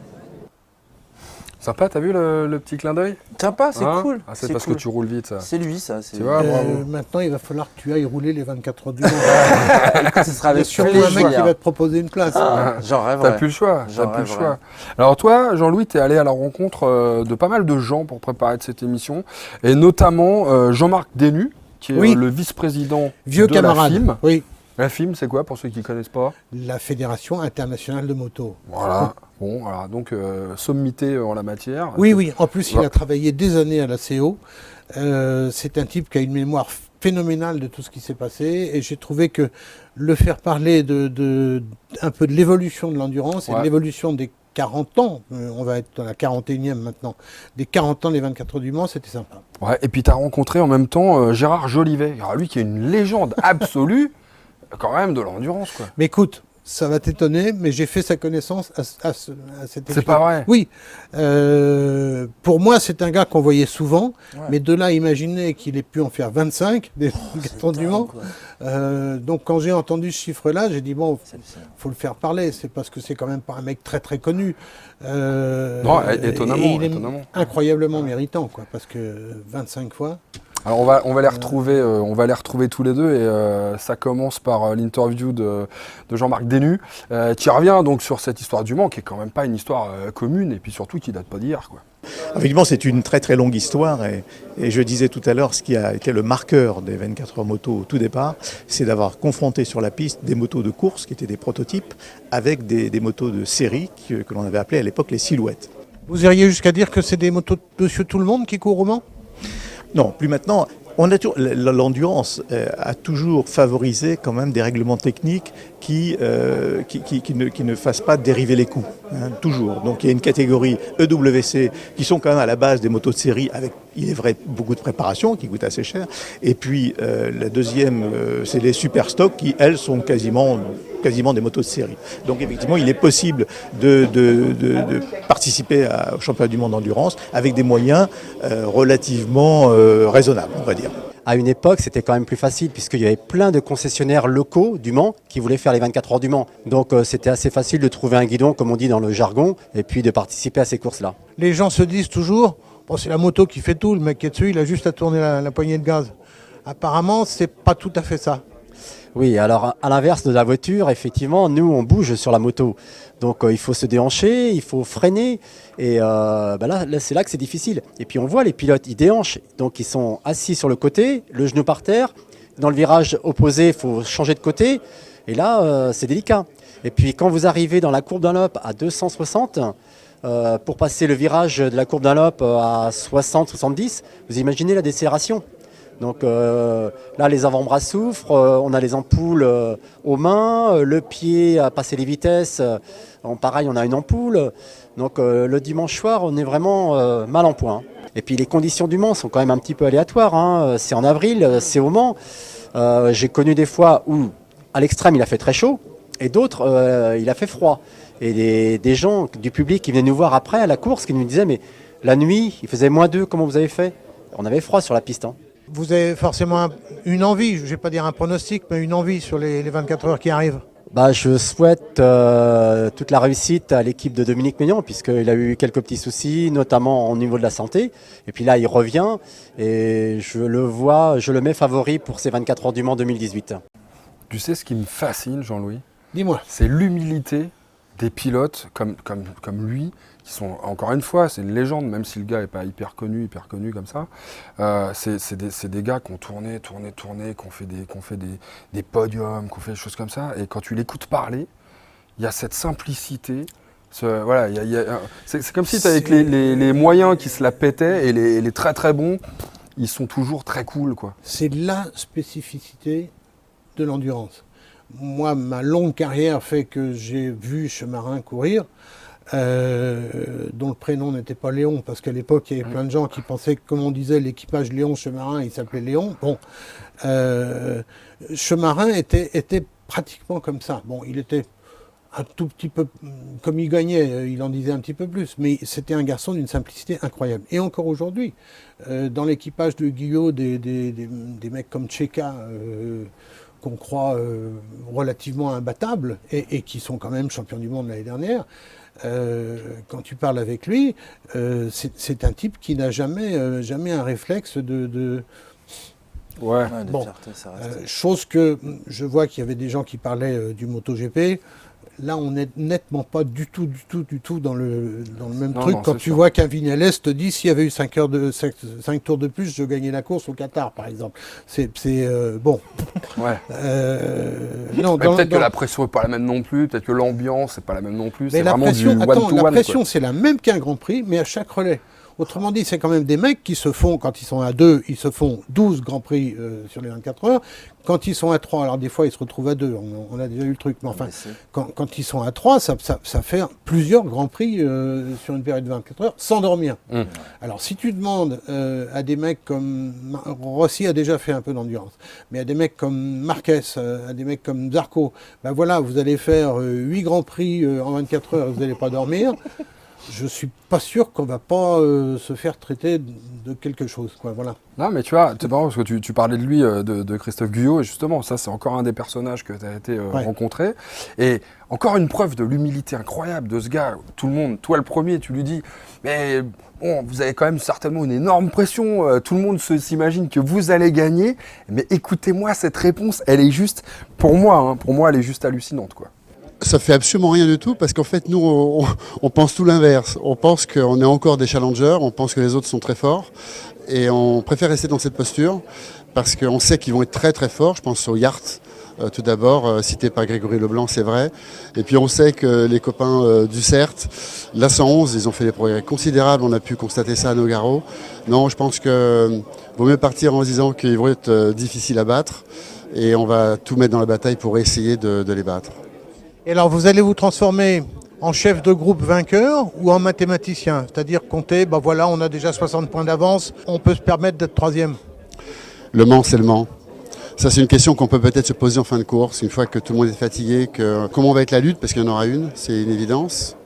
Sympa, t'as vu le petit clin d'œil? Sympa, c'est cool. Ah, c'est parce que tu roules vite, ça. C'est lui, ça. Tu vois, bravo. Maintenant, il va falloir que tu ailles rouler les 24 heures du Mans. Ce sera avec sûrement un mec qui va te proposer une place. J'en rêverais. T'as plus le choix. Alors toi, Jean-Louis, t'es allé à la rencontre de pas mal de gens pour préparer cette émission, et notamment Jean-Marc Denu, qui est le vice-président de la FIM. Oui. La FIM, c'est quoi pour ceux qui ne connaissent pas? La Fédération internationale de moto. Voilà. Bon, voilà, donc sommité en la matière. Oui. En plus, il a travaillé des années à la CO. C'est un type qui a une mémoire phénoménale de tout ce qui s'est passé. Et j'ai trouvé que le faire parler un peu de l'évolution de l'endurance et de l'évolution des 40 ans, on va être dans la 41e maintenant, des 40 ans des 24 heures du Mans, c'était sympa. Ouais, et puis tu as rencontré en même temps Gérard Jolivet. Alors, lui qui est une légende absolue quand même de l'endurance, quoi. Mais écoute, ça va t'étonner, mais j'ai fait sa connaissance à cette époque. C'est pas vrai? Oui. Pour moi, c'est un gars qu'on voyait souvent, mais de là à imaginer qu'il ait pu en faire 25 des Gâteaux du Mans. Donc quand j'ai entendu ce chiffre-là, j'ai dit bon, faut le faire parler. C'est parce que c'est quand même pas un mec très très connu. Non, étonnamment. Et il est incroyablement méritant, quoi, parce que 25 fois. Alors on va les retrouver tous les deux et ça commence par l'interview de Jean-Marc Denu qui revient donc sur cette histoire du Mans qui est quand même pas une histoire commune et puis surtout qui date pas d'hier, quoi. Effectivement, c'est une très très longue histoire et je disais tout à l'heure ce qui a été le marqueur des 24 heures moto au tout départ, c'est d'avoir confronté sur la piste des motos de course qui étaient des prototypes avec des motos de série que l'on avait appelées à l'époque les silhouettes. Vous iriez jusqu'à dire que c'est des motos de Monsieur Tout-le-Monde qui courent au Mans ? Non, plus maintenant. L'endurance a toujours favorisé quand même des règlements techniques qui ne fassent pas dériver les coûts, hein, toujours. Donc il y a une catégorie EWC qui sont quand même à la base des motos de série avec il est vrai, beaucoup de préparation qui coûte assez cher. Et puis la deuxième, c'est les super stocks qui, elles, sont quasiment des motos de série. Donc effectivement, il est possible de participer au championnat du monde d'endurance avec des moyens relativement raisonnables, on va dire. À une époque, c'était quand même plus facile puisqu'il y avait plein de concessionnaires locaux du Mans qui voulaient faire les 24 heures du Mans. Donc c'était assez facile de trouver un guidon, comme on dit dans le jargon, et puis de participer à ces courses-là. Les gens se disent toujours, bon, c'est la moto qui fait tout, le mec qui est dessus, il a juste à tourner la poignée de gaz. Apparemment, c'est pas tout à fait ça. Oui, alors à l'inverse de la voiture, effectivement, nous on bouge sur la moto. Donc il faut se déhancher, il faut freiner. Et là c'est là que c'est difficile. Et puis on voit les pilotes, ils déhanchent. Donc ils sont assis sur le côté, le genou par terre. Dans le virage opposé, il faut changer de côté. Et là, c'est délicat. Et puis quand vous arrivez dans la courbe Dunlop à 260, pour passer le virage de la courbe Dunlop à 60-70, vous imaginez la décélération. Donc là, les avant-bras souffrent, on a les ampoules aux mains, le pied à passer les vitesses, pareil, on a une ampoule. Donc le dimanche soir, on est vraiment mal en point. Et puis les conditions du Mans sont quand même un petit peu aléatoires, hein. C'est en avril, c'est au Mans. J'ai connu des fois où, à l'extrême, il a fait très chaud, et d'autres, il a fait froid. Et des gens du public qui venaient nous voir après à la course, qui nous disaient, mais la nuit, il faisait -2, comment vous avez fait? On avait froid sur la piste, hein. Vous avez forcément une envie, je ne vais pas dire un pronostic, mais une envie sur les 24 heures qui arrivent. Je souhaite toute la réussite à l'équipe de Dominique Meillan, puisqu'il a eu quelques petits soucis, notamment au niveau de la santé. Et puis là, il revient et je le mets favori pour ces 24 heures du Mans 2018. Tu sais ce qui me fascine, Jean-Louis? Dis-moi. C'est l'humilité des pilotes comme lui, qui sont, encore une fois, c'est une légende, même si le gars n'est pas hyper connu comme ça. C'est des gars qui ont tourné, qui ont fait des podiums, qui ont fait des choses comme ça. Et quand tu l'écoutes parler, il y a cette simplicité. Voilà, c'est comme si tu avec les moyens qui se la pétaient et les très très bons, ils sont toujours très cool, quoi. C'est la spécificité de l'endurance. Moi, ma longue carrière fait que j'ai vu Chemarin courir, dont le prénom n'était pas Léon, parce qu'à l'époque, il y avait plein de gens qui pensaient que, comme on disait, l'équipage Léon Chemarin, il s'appelait Léon. Bon, Chemarin était pratiquement comme ça. Bon, il était un tout petit peu, comme il gagnait, il en disait un petit peu plus, mais c'était un garçon d'une simplicité incroyable. Et encore aujourd'hui, dans l'équipage de Guyot, des mecs comme Tcheka, qu'on croit relativement imbattables et qui sont quand même champions du monde l'année dernière, quand tu parles avec lui, c'est un type qui n'a jamais un réflexe de Ouais. Bon, chose que je vois qu'il y avait des gens qui parlaient du MotoGP. Là, on n'est nettement pas du tout dans le même truc. Quand tu vois qu'un Vignales te dit s'il y avait eu 5 tours de plus, je gagnais la course au Qatar, par exemple. C'est bon. Ouais. Peut-être que la pression n'est pas la même non plus, peut-être que l'ambiance n'est pas la même non plus. C'est vraiment du one-to-one. La pression, c'est la même qu'un Grand Prix, mais à chaque relais. Autrement dit, c'est quand même des mecs qui se font, quand ils sont à 2, ils se font 12 Grands Prix sur les 24 heures. Quand ils sont à 3, alors des fois ils se retrouvent à 2, on a déjà eu le truc, mais enfin, quand ils sont à 3, ça fait plusieurs Grands Prix sur une période de 24 heures sans dormir. Alors si tu demandes à des mecs comme Rossi a déjà fait un peu d'endurance, mais à des mecs comme Marquez, à des mecs comme Zarco, ben voilà, vous allez faire 8 Grands Prix en 24 heures et vous n'allez pas dormir. Je suis pas sûr qu'on va pas se faire traiter de quelque chose, quoi. Voilà. Non, mais tu vois, c'est marrant parce que tu parlais de lui, de Christophe Guyot, et justement, ça, c'est encore un des personnages que tu as été rencontré. Et encore une preuve de l'humilité incroyable de ce gars. Tout le monde, toi le premier, tu lui dis, mais bon, vous avez quand même certainement une énorme pression. Tout le monde s'imagine que vous allez gagner. Mais écoutez-moi, cette réponse, elle est juste, pour moi, elle est juste hallucinante, quoi. Ça fait absolument rien du tout parce qu'en fait, nous, on pense tout l'inverse. On pense qu'on est encore des challengers, on pense que les autres sont très forts et on préfère rester dans cette posture parce qu'on sait qu'ils vont être très très forts. Je pense au Yacht, tout d'abord, cité par Grégory Leblanc, c'est vrai. Et puis on sait que les copains du CERT, la 111, ils ont fait des progrès considérables, on a pu constater ça à Nogaro. Non, je pense qu'il vaut mieux partir en se disant qu'ils vont être difficiles à battre et on va tout mettre dans la bataille pour essayer de les battre. Et alors, vous allez vous transformer en chef de groupe vainqueur ou en mathématicien? C'est-à-dire compter, ben voilà, on a déjà 60 points d'avance, on peut se permettre d'être troisième. Le Mans, c'est le Mans. Ça, c'est une question qu'on peut peut-être se poser en fin de course, une fois que tout le monde est fatigué. Comment va être la lutte? Parce qu'il y en aura une, c'est une évidence.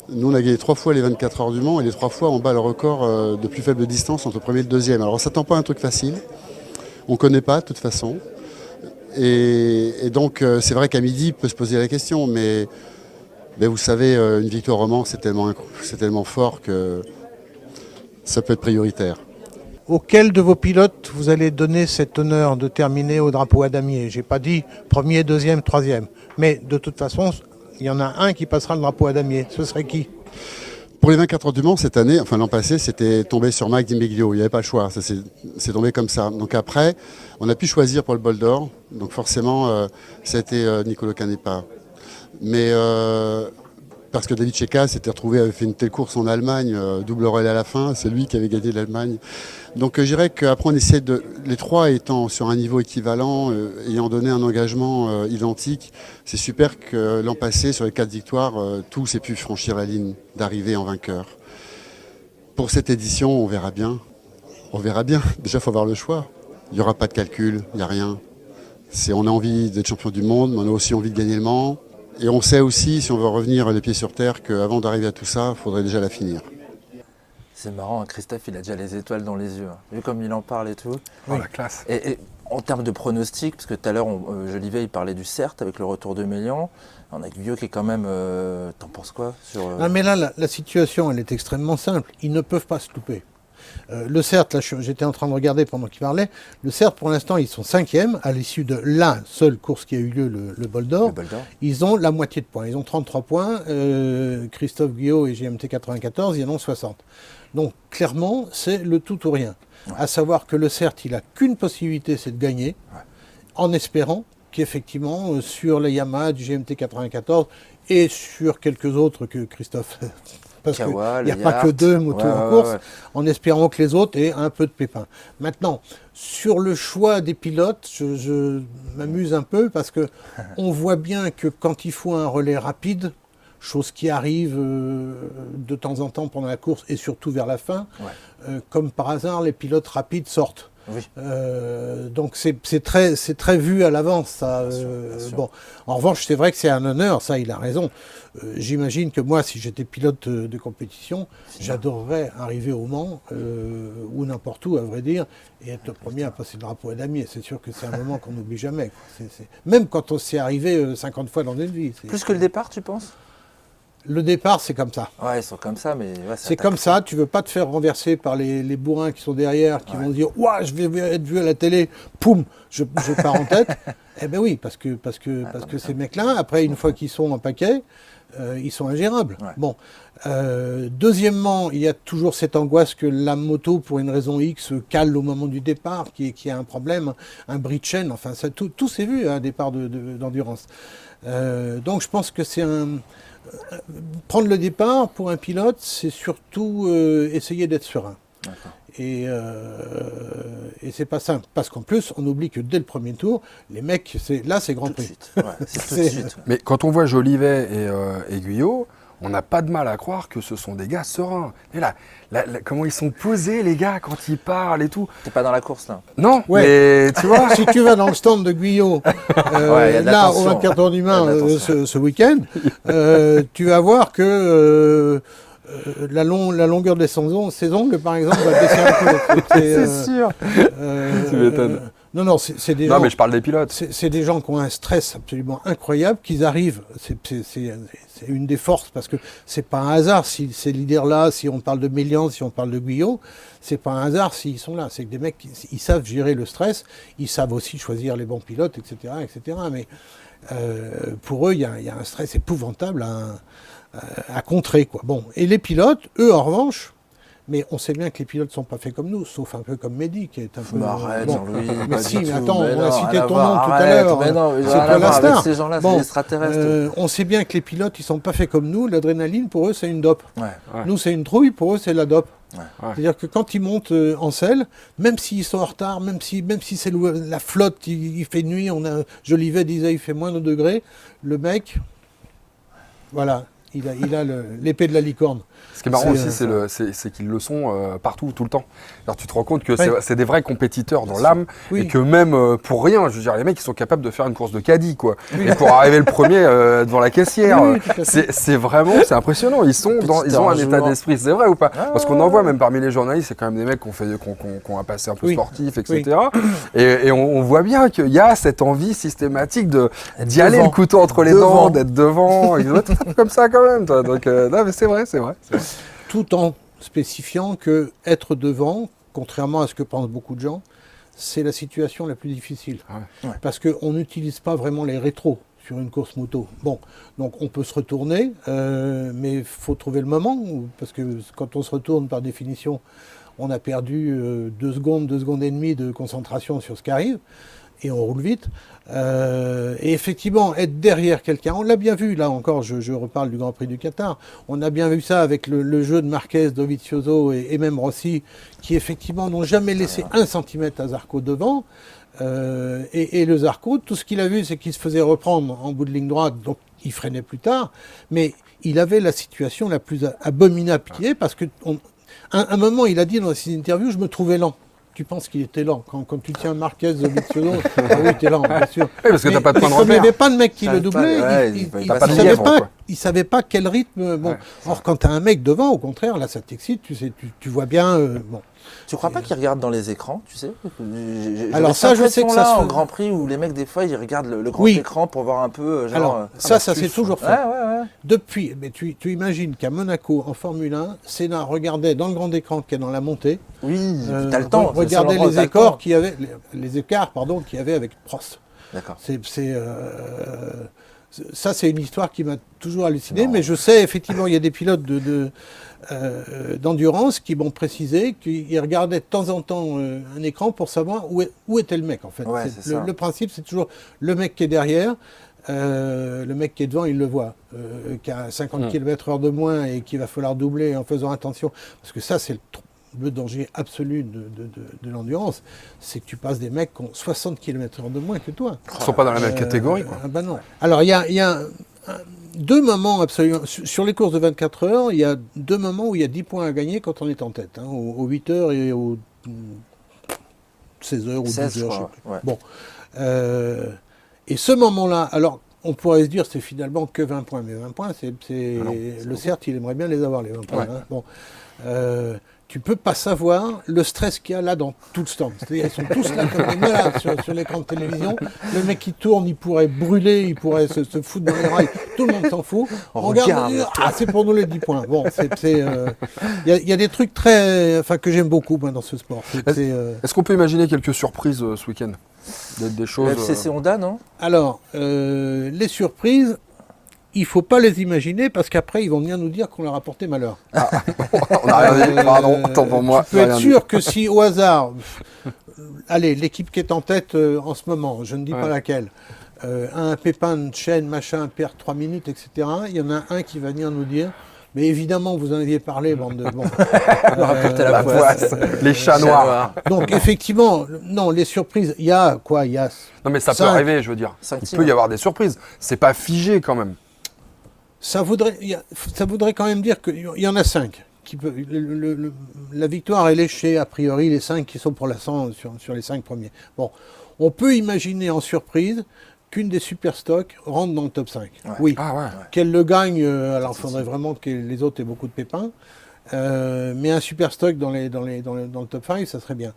Nous, on a gagné 3 fois les 24 heures du Mans et les 3 fois, on bat le record de plus faible distance entre le premier et le deuxième. Alors, on ne s'attend pas à un truc facile. On ne connaît pas, de toute façon. Et donc, c'est vrai qu'à midi, peut se poser la question, mais vous savez, une victoire au Mans, c'est tellement fort que ça peut être prioritaire. Auquel de vos pilotes vous allez donner cet honneur de terminer au drapeau à damier? J'ai pas dit premier, deuxième, troisième. Mais de toute façon, il y en a un qui passera le drapeau à damier. Ce serait qui? Pour les 24 heures du Mans, cette année, enfin l'an passé, c'était tombé sur Mike Di Meglio. Il n'y avait pas le choix. C'est tombé comme ça. Donc après, on a pu choisir pour le bol d'or. Donc forcément, c'était Nicolo Canepa. Mais parce que David Checa s'était retrouvé, avait fait une telle course en Allemagne, double relais à la fin, c'est lui qui avait gagné l'Allemagne. Donc je dirais qu'après on essaie les trois étant sur un niveau équivalent, ayant donné un engagement identique, c'est super que l'an passé, sur les 4 victoires, tous aient pu franchir la ligne d'arrivée en vainqueur. Pour cette édition, on verra bien. On verra bien. Déjà, il faut avoir le choix. Il n'y aura pas de calcul, il n'y a rien. On a envie d'être champion du monde, mais on a aussi envie de gagner le Mans. Et on sait aussi, si on veut revenir les pieds sur terre, qu'avant d'arriver à tout ça, il faudrait déjà la finir. C'est marrant, Christophe, il a déjà les étoiles dans les yeux. Vu comme il en parle et tout. Oh, la classe. Et en termes de pronostics, parce que tout à l'heure, Jolivet, il parlait du CERT avec le retour de Mélian. On a Guyot qui est quand même... T'en penses quoi sur, Ah, mais là, la situation, elle est extrêmement simple. Ils ne peuvent pas se louper. Le CERT, là, j'étais en train de regarder pendant qu'il parlait. Le CERT, pour l'instant, ils sont 5e à l'issue de la seule course qui a eu lieu, le bol d'or. Ils ont la moitié de points. Ils ont 33 points. Christophe Guyot et GMT 94, ils en ont 60. Donc, clairement, c'est le tout ou rien. Ouais. À savoir que le CERT, il n'a qu'une possibilité, c'est de gagner, en espérant qu'effectivement, sur les Yamaha du GMT 94 et sur quelques autres que Christophe... Parce qu'il n'y a pas que 2 motos en course, en espérant que les autres aient un peu de pépins. Maintenant, sur le choix des pilotes, je m'amuse un peu parce que on voit bien que quand il faut un relais rapide, chose qui arrive de temps en temps pendant la course et surtout vers la fin, comme par hasard, les pilotes rapides sortent. Oui. Donc c'est très vu à l'avance. Ça. Bon. En revanche, c'est vrai que c'est un honneur, ça il a raison. J'imagine que moi, si j'étais pilote de compétition, j'adorerais arriver au Mans, ou n'importe où à vrai dire, et être le premier à passer le drapeau à damier. C'est sûr que c'est un moment qu'on n'oublie jamais. Même quand on s'est arrivé 50 fois dans une vie. Plus que le départ, tu penses? Le départ, c'est comme ça. Ouais, ils sont comme ça, mais... Ouais, c'est comme ça, tu veux pas te faire renverser par les bourrins qui sont derrière, qui vont dire « Ouah, je vais être vu à la télé, poum, je pars en tête ». Eh bien oui, parce que ces mecs-là, après, une fois qu'ils sont en paquet, ils sont ingérables. Ouais. Bon. Deuxièmement, il y a toujours cette angoisse que la moto, pour une raison X, cale au moment du départ, qui a un problème, un bris de chaîne, enfin, ça, tout s'est vu à un départ d'endurance. Donc je pense que c'est prendre le départ pour un pilote, c'est surtout essayer d'être serein. Et c'est pas simple, parce qu'en plus, on oublie que dès le premier tour, les mecs, c'est Grand Prix. Mais quand on voit Jolivet et Guyot, on n'a pas de mal à croire que ce sont des gars sereins. Et là, comment ils sont posés, les gars, quand ils parlent et tout. T'es pas dans la course, là? Non, mais tu vois. Si tu vas dans le stand de Guyot, là, au 24 heures du Mans, ce week-end, tu vas voir que la longueur de ses ongles, par exemple, va baisser un peu. C'est sûr. Tu m'étonnes. Non, c'est des gens... Non, mais je parle des pilotes. C'est des gens qui ont un stress absolument incroyable, qu'ils arrivent... C'est une des forces, parce que c'est pas un hasard si ces leaders-là, si on parle de Mélian, si on parle de Guyot, c'est pas un hasard s'ils sont là. C'est que des mecs, ils savent gérer le stress, ils savent aussi choisir les bons pilotes, etc. etc. Mais pour eux, il y a un stress épouvantable à contrer, quoi. Bon, et les pilotes, eux, en revanche... Mais on sait bien que les pilotes ne sont pas faits comme nous, sauf un peu comme Mehdi, qui est un peu... Arrête, bon. Jean-Louis, mais si, mais attends, on a cité ton nom tout à l'heure. C'est toi la star. Ces gens-là, c'est extraterrestre. On sait bien que les pilotes, ils ne sont pas faits comme nous. L'adrénaline, pour eux, c'est une dope. Nous, c'est une trouille, pour eux, c'est la dope. C'est-à-dire que quand ils montent en selle, même s'ils sont en retard, même si c'est la flotte, il fait nuit, Jolivet disait il fait moins de degrés, le mec, voilà, Il a l'épée de la licorne. Ce qui est marrant aussi, c'est qu'ils le sont partout, tout le temps. Alors, tu te rends compte que c'est des vrais compétiteurs dans l'âme, et que même pour rien, je veux dire, les mecs, ils sont capables de faire une course de caddie, quoi. Et pour arriver le premier devant la caissière, c'est vraiment, c'est impressionnant. Ils ont un état d'esprit, c'est vrai ou pas? Parce qu'on en voit même parmi les journalistes, c'est quand même des mecs qui ont un passé un peu sportif, etc. Et on voit bien qu'il y a cette envie systématique d'y aller le couteau entre les dents, d'être devant, comme ça quand même. Toi. Donc, non, mais c'est vrai. Tout en spécifiant que être devant, contrairement à ce que pensent beaucoup de gens, c'est la situation la plus difficile. Parce qu'on n'utilise pas vraiment les rétros sur une course moto. Bon, donc on peut se retourner, mais il faut trouver le moment, parce que quand on se retourne, par définition, on a perdu 2 secondes et demie de concentration sur ce qui arrive, et on roule vite. Et effectivement, être derrière quelqu'un, on l'a bien vu, là encore, je reparle du Grand Prix du Qatar, on a bien vu ça avec le jeu de Marquez, Dovizioso et même Rossi, qui effectivement n'ont jamais laissé 1 centimètre à Zarco devant. Et le Zarco, tout ce qu'il a vu, c'est qu'il se faisait reprendre en bout de ligne droite, donc il freinait plus tard, mais il avait la situation la plus abominable qu'il y ait, parce que un moment, il a dit dans ses interviews, je me trouvais lent. Tu penses qu'il était lent. Quand tu tiens Marquez de Dovizioso, oui, t'es lent, bien sûr. Oui, parce que t'as pas de point de repère. Il n'y avait pas de mec qui le doublait. Il savait pas quel rythme. Bon. Or, quand tu as un mec devant, au contraire, là, ça t'excite. Tu vois bien. Bon. Tu crois pas qu'ils regardent dans les écrans, tu sais? Alors ça, je sais que ça en Grand Prix où les mecs des fois ils regardent le grand écran pour voir un peu. Genre, alors ça s'est toujours fait. Depuis, mais tu imagines qu'à Monaco en Formule 1, Senna regardait dans le grand écran qui est dans la montée. Oui, t'as le temps. Regardait les écarts qu'il y avait, qu'il y avait avec Prost. D'accord. Ça, c'est une histoire qui m'a toujours halluciné, mais je sais, effectivement, il y a des pilotes d'endurance qui m'ont précisé qu'ils regardaient de temps en temps un écran pour savoir où était le mec, en fait. Ouais, le principe, c'est toujours le mec qui est derrière, le mec qui est devant, il le voit, qui a 50 km/h de moins et qu'il va falloir doubler en faisant attention, parce que ça, c'est le danger absolu de l'endurance, c'est que tu passes des mecs qui ont 60 km/h de moins que toi. Ils ne sont pas dans la même catégorie, quoi. Ben non. Alors, il y a 2 moments absolument. Sur les courses de 24 heures, il y a 2 moments où il y a 10 points à gagner quand on est en tête, hein, aux 8 heures et aux 16 heures ou 12 heures. Je sais plus. Ouais. Bon. Et ce moment-là, alors, on pourrait se dire c'est finalement que 20 points, mais 20 points, le CERT, il aimerait bien les avoir, les 20 points. Hein. Bon. Tu peux pas savoir le stress qu'il y a là dans tout le stand. C'est-à-dire, ils sont tous là comme des malades sur l'écran de télévision. Le mec qui tourne, il pourrait brûler, il pourrait se foutre dans les rails. Tout le monde s'en fout. On regarde, c'est pour nous les 10 points. Bon, il y a des trucs que j'aime beaucoup moi, dans ce sport. Est-ce qu'on peut imaginer quelques surprises ce week-end? Des choses. La FCC Honda, non? Alors, les surprises. Il ne faut pas les imaginer parce qu'après, ils vont venir nous dire qu'on leur a porté malheur. On n'a rien dit, pardon, attends pour moi. Tu peux être sûr que si au hasard, allez, l'équipe qui est en tête en ce moment, je ne dis pas laquelle, un pépin de chaîne, machin, perd 3 minutes, etc., il y en a un qui va venir nous dire, mais évidemment, vous en aviez parlé, bande de... Bon, la poisse, les chats noirs. Donc, effectivement, non, les surprises, il y a quoi? Non, mais ça peut arriver, je veux dire. Il peut y avoir des surprises. C'est pas figé quand même. Ça voudrait quand même dire qu'il y en a 5. La victoire est léchée, a priori, les 5 qui sont pour l'instant sur les 5 premiers. Bon, on peut imaginer en surprise qu'une des super stocks rentre dans le top 5. Ouais. Oui, qu'elle le gagne, alors il faudrait vraiment que les autres aient beaucoup de pépins. Mais un super stock dans le top 5, ça serait bien.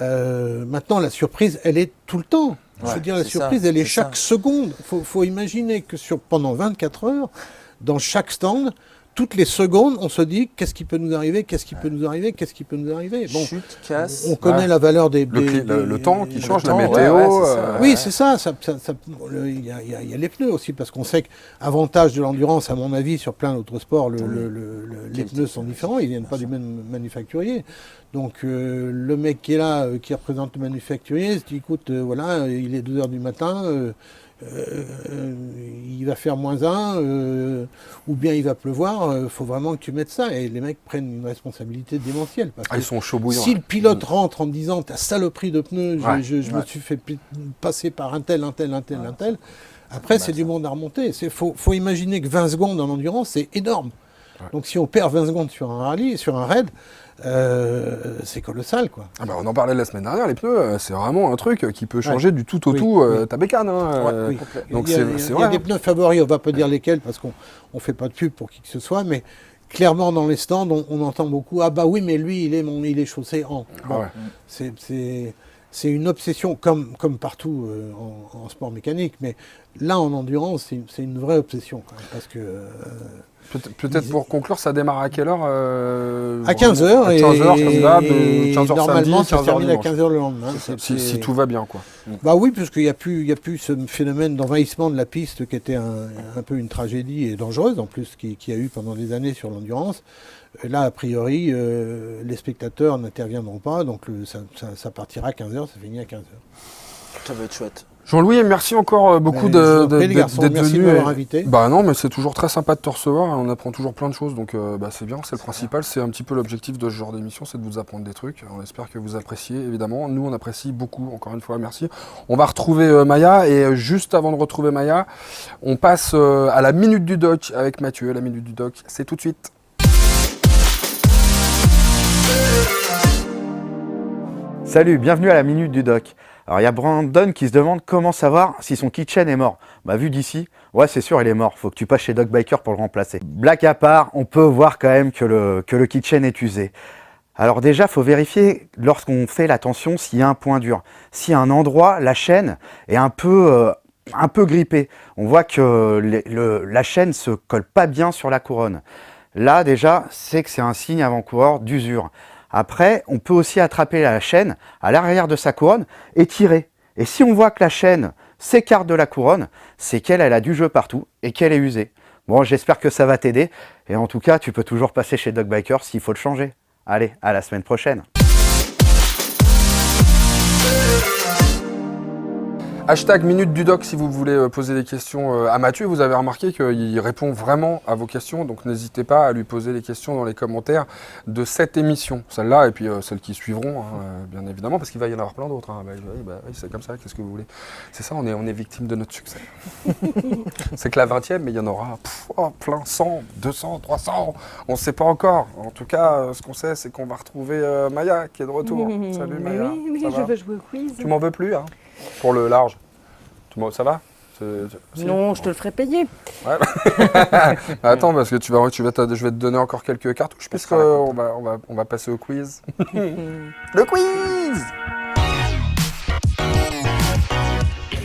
Maintenant, la surprise, elle est tout le temps. Je veux dire, la surprise, elle est chaque seconde. Faut imaginer que pendant 24 heures, dans chaque stand, toutes les secondes, on se dit qu'est-ce qui peut nous arriver, qu'est-ce qui peut nous arriver, qu'est-ce qui peut nous arriver. Bon, chute, casse. On connaît la valeur le temps qui change, la météo. Oui, c'est ça. Il y a les pneus aussi, parce qu'on sait qu'avantage de l'endurance, à mon avis, sur plein d'autres sports, les pneus sont différents, ils ne viennent pas du même manufacturier. Donc le mec qui est là, qui représente le manufacturier, se dit écoute, voilà, il est 2h du matin, il va faire -1, ou bien il va pleuvoir, il faut vraiment que tu mettes ça. Et les mecs prennent une responsabilité démentielle. Parce que Ils sont chauds bouillants. si le pilote rentre en disant ta saloperie de pneus, je me Ouais. suis fait passer par un tel, après c'est du monde à remonter. Faut imaginer que 20 secondes en endurance, c'est énorme. Donc si on perd 20 secondes sur un rallye, sur un raid, c'est colossal, quoi. Ah bah, on en parlait la semaine dernière, les pneus, c'est vraiment un truc qui peut changer du tout au tout ta bécane. Hein, Oui. Donc il y a, c'est il y a vrai. des pneus favoris, on va pas dire lesquels parce qu'on ne fait pas de pub pour qui que ce soit, mais clairement dans les stands, on entend beaucoup ah bah oui mais lui il est chaussé en. Bon, c'est une obsession comme partout en sport mécanique, mais là en endurance c'est une vraie obsession quand même, parce que Peut-être pour conclure, ça démarre à quelle heure à 15h, à 15h, comme d'hab, de 15h normalement samedi, ça 15h se termine à dimanche. 15h le lendemain. Si tout va bien, quoi. Bah oui, parce qu'il n'y a plus ce phénomène d'envahissement de la piste qui était un peu une tragédie et dangereuse en plus, qui a eu pendant des années sur l'endurance. Là, a priori, les spectateurs n'interviendront pas, donc ça partira à 15h, ça finit à 15h. Ça va être chouette. Jean-Louis, merci encore beaucoup je vous en prie, les garçons, d'être merci de venu. m'avoir invité. Bah non, mais c'est toujours très sympa de te recevoir, on apprend toujours plein de choses, donc c'est bien, c'est le principal, c'est un petit peu l'objectif de ce genre d'émission, c'est de vous apprendre des trucs. On espère que vous appréciez, évidemment. Nous, on apprécie beaucoup, encore une fois, merci. On va retrouver Maya, et juste avant de retrouver Maya, on passe à la Minute du Doc avec Mathieu. La Minute du Doc, c'est tout de suite. Salut, bienvenue à la Minute du Doc. Alors il y a Brandon qui se demande comment savoir si son kitchen est mort. Bah vu d'ici, ouais c'est sûr il est mort, faut que tu passes chez Doc Biker pour le remplacer. Blague à part, on peut voir quand même que le kitchen est usé. Alors déjà, faut vérifier lorsqu'on fait la tension s'il y a un point dur. Si à un endroit, la chaîne est un peu grippée. On voit que la chaîne se colle pas bien sur la couronne. Là déjà, c'est que c'est un signe avant-coureur d'usure. Après, on peut aussi attraper la chaîne à l'arrière de sa couronne et tirer. Et si on voit que la chaîne s'écarte de la couronne, c'est qu'elle a du jeu partout et qu'elle est usée. Bon, j'espère que ça va t'aider. Et en tout cas, tu peux toujours passer chez Doc Biker s'il faut le changer. Allez, à la semaine prochaine. Hashtag Minute du Doc si vous voulez poser des questions à Mathieu. Vous avez remarqué qu'il répond vraiment à vos questions, donc n'hésitez pas à lui poser les questions dans les commentaires de cette émission. Celle-là et puis celles qui suivront, bien évidemment, parce qu'il va y en avoir plein d'autres. Hein. Oui, c'est comme ça, qu'est-ce que vous voulez. C'est ça, on est victime de notre succès. C'est que la 20e, mais il y en aura plein, 100, 200, 300, on ne sait pas encore. En tout cas, ce qu'on sait, c'est qu'on va retrouver Maya qui est de retour. Salut Maya. Oui, Ça je va veux jouer au quiz. Tu m'en veux plus, hein, pour le large. Ça va Si Non, je te le ferai payer. Ouais. Attends, parce que je vais te donner encore quelques cartouches, puisqu'on va passer au quiz. Le quiz!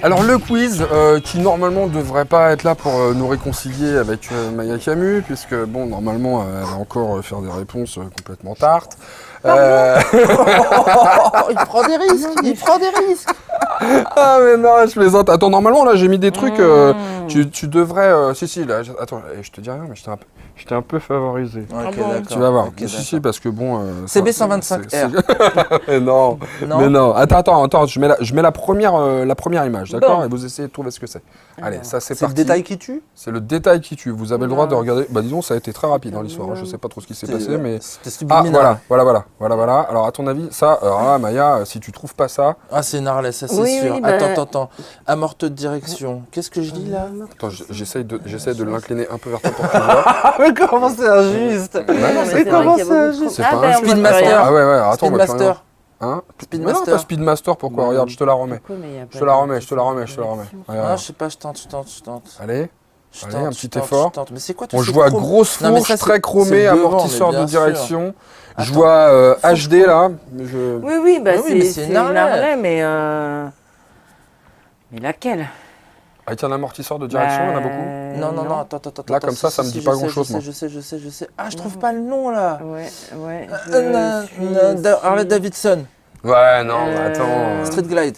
Alors le quiz, qui normalement ne devrait pas être là pour nous réconcilier avec Maya Camus, puisque bon, normalement elle va encore faire des réponses complètement tartes. Il prend des risques, Ah mais non, je plaisante. Attends, normalement là j'ai mis des trucs, tu devrais... si, là, attends, je te dis rien, mais je t'ai un peu favorisé. Ok, d'accord. Tu vas voir. Ok, si, parce que bon... CB125R. Mais non. Attends, je mets la première image, d'accord? Bon. Et vous essayez de trouver ce que c'est. Allez, ça c'est C'est parti. le détail qui tue? C'est le détail qui tue. Vous avez le droit de regarder... Bah disons, ça a été très rapide dans l'histoire. Je sais pas trop ce qui s'est passé, mais... C'était subliminal. Voilà. Alors à ton avis, ça, Maya, si tu trouves pas ça... Ah, c'est une Harley, ça c'est Oui, sûr. oui, bah... Attends. Amorte de direction. Qu'est-ce que je dis là? Attends, j'essaie de l'incliner un peu vers toi pour que tu vois. Mais comment c'est injuste? C'est comment c'est injuste? C'est pas un Speedmaster. Ah ouais, attends, Speedmaster. Hein? Speedmaster. Mais non, pas Speedmaster, pourquoi? Ouais. Regarde, je te la remets. Je te la remets. Ah, je sais pas, je tente. Allez, Je un petit effort. Mais c'est quoi tout Bon, je vois grosse Non, mais fourche, ça, très c'est chromée, le devant, amortisseur mais bien de direction. sûr. Je vois HD là. Oui, bah, mais c'est une Harley. Harley, mais laquelle? Avec un amortisseur de direction, il y en a beaucoup. Non, attends. Là, comme ça me dit pas grand-chose. Je sais. Ah, je trouve pas le nom là. Ouais. Harley Davidson. Ouais, non, mais attends. Street Glide.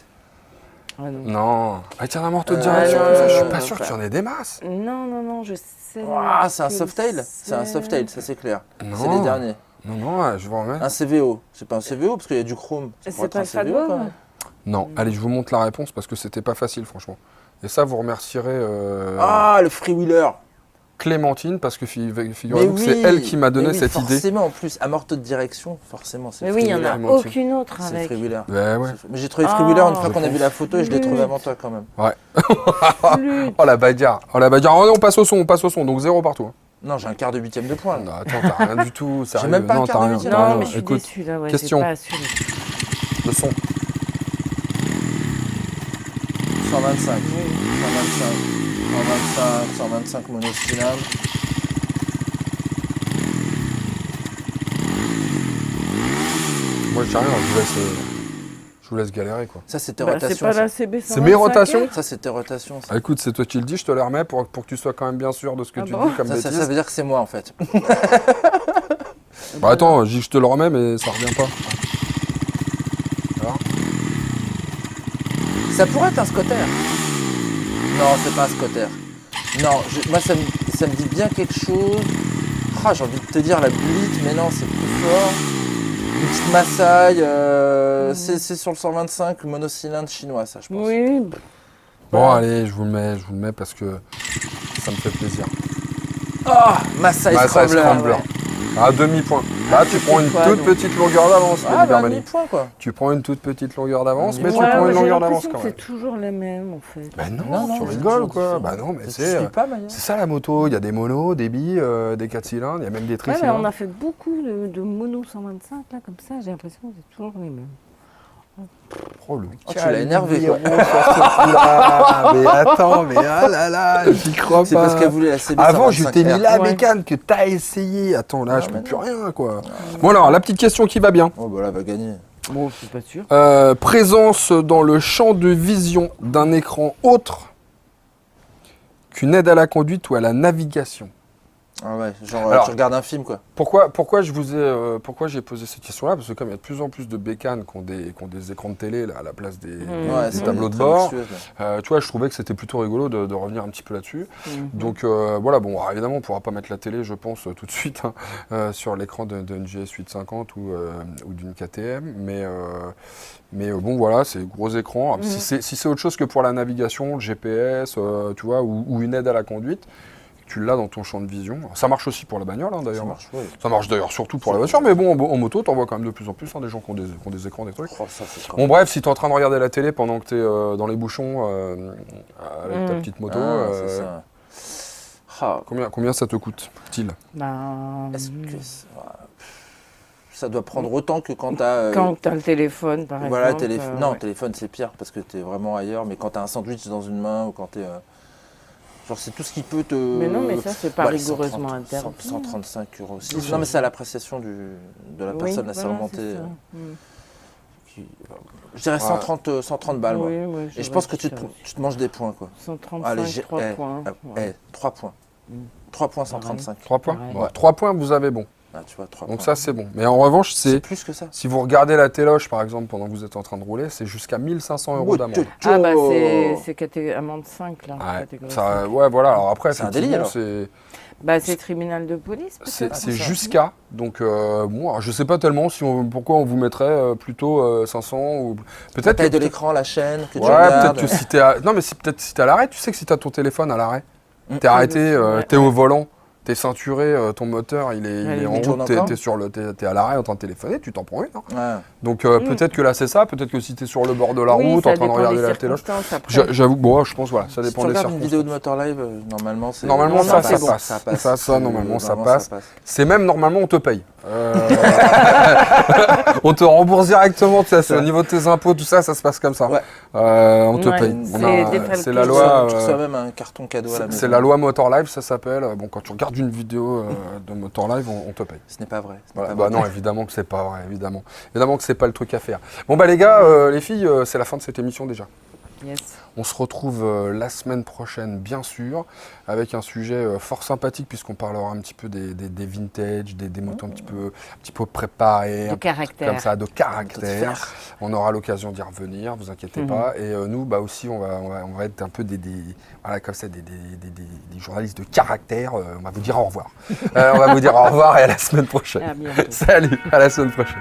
Non. Avec un amortisseur de direction, je suis pas sûr qu'il y en ait des masses. Non, je sais. Ah, c'est un Softail. C'est un Softail, ça c'est clair. C'est les derniers. Non, je vous remets. Un CVO. C'est pas un CVO parce qu'il y a du chrome. C'est pas un Fatbomb? Non, allez, je vous montre la réponse parce que c'était pas facile, franchement. Et ça, vous remercierez Ah, le freewheeler. Clémentine, parce que Mais figurez-vous que c'est oui, elle qui m'a donné mais oui, cette idée. Forcément, en plus, à morte de direction, forcément, c'est Mais le oui, il n'y en a freewheeler. aucune autre C'est le avec. freewheeler. Ouais, ouais. Mais j'ai trouvé freewheeler une fois je qu'on a vu pense. la photo et je l'ai trouvé avant toi quand même. Ouais. Oh la bagarre. Oh la bagarre. Oh, on passe au son, donc 0 partout. hein. Non, j'ai un quart de huitième de points. Non, attends, t'as rien du tout. J'ai même pas un quart de huitième. Non, mais je suis Écoute, déçue là, ouais, question. j'ai pas assuré. Le son. 125. 125 monocylindres. Moi, je sais rien, je vous laisse galérer, quoi. Ça, c'était Bah, rotation. c'est pas ça. la CB 125. C'est mes rotations. Ça, c'était rotation. Ça. Ah, écoute, c'est toi qui le dis, je te le remets pour que tu sois quand même bien sûr de ce que Ah tu bon dis comme Ça, bêtise. ça veut dire que c'est moi en fait. Bah attends, je te le remets, mais ça revient pas. Alors Ça pourrait être un scotter. Non, c'est pas un scotter. Non, moi ça me dit bien quelque chose. Ah, j'ai envie de te dire la bulite, mais non, c'est plus fort. Une petite Maasai, c'est sur le 125, le monocylindre chinois, ça, je pense. Oui. Bon, allez, je vous le mets parce que ça me fait plaisir. Ah, Maasai Scrambler. Scrambler. À demi-point. Là, tu prends une quoi, toute donc petite longueur d'avance, Ah, Lady bah, Bermani. demi-point quoi. Tu prends une toute petite longueur d'avance, mais tu Ouais, prends une j'ai longueur d'avance l'impression quand que même. c'est toujours les mêmes en fait. Bah non, Non, tu c'est rigoles ou toujours quoi? différent. Bah non, mais Tu c'est suis pas, Maya. c'est ça la moto. Il y a des monos, des billes, des 4 cylindres, il y a même des Ouais, mais tricylindres. on a fait beaucoup de mono 125 là, comme ça, j'ai l'impression que c'est toujours les mêmes. Oh, le Oh, tu l'as énervé quoi. là. Mais attends, mais ah là là, j'y crois C'est pas. parce qu'elle voulait la CB 125. Avant, je t'ai mis la Ouais. bécane que t'as essayé. Attends, là, Non, je peux mais plus rien, quoi. Bon, alors, la petite question qui va bien. Oh bah là, elle va gagner. Bon, je suis pas sûr. Présence dans le champ de vision d'un écran autre qu'une aide à la conduite ou à la navigation. Ah ouais, genre Alors, tu regardes un film quoi. Pourquoi j'ai posé cette question-là? Parce que comme il y a de plus en plus de bécanes qui ont des écrans de télé là, à la place des c'est tableaux de très bord, luxueuse, là. tu vois, je trouvais que c'était plutôt rigolo de revenir un petit peu là-dessus. Donc voilà, bon, alors, évidemment, on ne pourra pas mettre la télé, je pense, tout de suite hein, sur l'écran d'une GS 850 ou d'une KTM, mais bon, voilà, c'est gros écran. Si c'est autre chose que pour la navigation, le GPS, tu vois, ou une aide à la conduite, tu l'as dans ton champ de vision. Ça marche aussi pour la bagnole, hein, d'ailleurs. Ça marche d'ailleurs surtout pour la voiture, mais bon, en moto, t'en vois quand même de plus en plus, hein, des gens qui ont des écrans, des trucs. Oh, ça, c'est quand Bon, même- bref, si t'es en train de regarder la télé pendant que t'es dans les bouchons avec ta petite moto, Ah, c'est ça. Ah, combien ça te coûte-t-il? Ben, est-ce que ça doit prendre autant que quand t'as. quand t'as le téléphone, par Voilà, exemple. non, ouais. téléphone c'est pire parce que t'es vraiment ailleurs, mais quand t'as un sandwich dans une main ou quand t'es. Genre, c'est tout ce qui peut te. Mais non, mais ça, c'est pas Ouais, rigoureusement 130, interdit. 135 € aussi. Non, mais c'est à l'appréciation de la Oui, personne voilà, assermentée. c'est ça. Je dirais 130 balles, moi. Oui, oui, Et je pense que tu te manges des points, quoi. 135, 3 points. 3 points. 3 points, 135. 3 points Pareil. Ouais, 3 points, vous avez bon. Ah, tu vois, 3 Donc points. ça, c'est bon. Mais en revanche, C'est plus que ça. si vous regardez la téloche, par exemple, pendant que vous êtes en train de rouler, c'est jusqu'à 1500 € d'amende. Ah bah c'est amende 5 là. Ouais, catégorie ça, 5. ouais, voilà. Alors après, C'est un délire, effectivement, alors. Bah c'est tribunal de police peut-être. c'est jusqu'à. Donc, moi, je sais pas tellement pourquoi on vous mettrait plutôt 500 ou La peut-être taille que de l'écran, la chaîne, que tu ouais, regardes. peut-être que si t'es non, mais peut-être si t'es à l'arrêt, tu sais que si t'as ton téléphone à l'arrêt, t'es arrêté, Ouais, t'es au volant. T'es ceinturé, ton moteur il est en tourne route, encore. t'es à l'arrêt en train de téléphoner, tu t'en prends une. Hein. Ouais. Donc peut-être que là c'est ça, peut-être que si t'es sur le bord de la Oui, route ça en train de dépend regarder des la téloche. circonstances après. J'avoue que bon, je pense voilà, ça Si tu dépend des regardes une circonstances. vidéo de Motor Live, normalement c'est. Normalement ça, ça, c'est passe. Ça passe. Ça, normalement ça Normalement, passe. C'est même normalement on te paye. On te rembourse directement, tu sais, c'est au niveau de tes impôts, tout ça, ça se passe comme ça. Ouais. On te Ouais, paye. C'est la Tu loi. reçois même un carton cadeau à la maison. C'est la loi Motor Live, ça s'appelle. Bon, quand tu regardes une vidéo de Motor Live, on te paye. Ce n'est pas vrai. ce n'est Voilà. pas Bah vrai. non, évidemment que c'est pas vrai, évidemment. Évidemment que c'est pas le truc à faire. Bon bah les gars, les filles, c'est la fin de cette émission déjà. Yes. On se retrouve la semaine prochaine, bien sûr, avec un sujet fort sympathique puisqu'on parlera un petit peu des vintage, des motos un petit peu préparées, De un peu caractère. comme ça, de caractère. On aura l'occasion d'y revenir, vous inquiétez pas. Et nous, bah aussi, on va être un peu voilà, comme ça, des journalistes de caractère. On va vous dire au revoir. On va vous dire au revoir et à la semaine prochaine. À bientôt. Salut, à la semaine prochaine.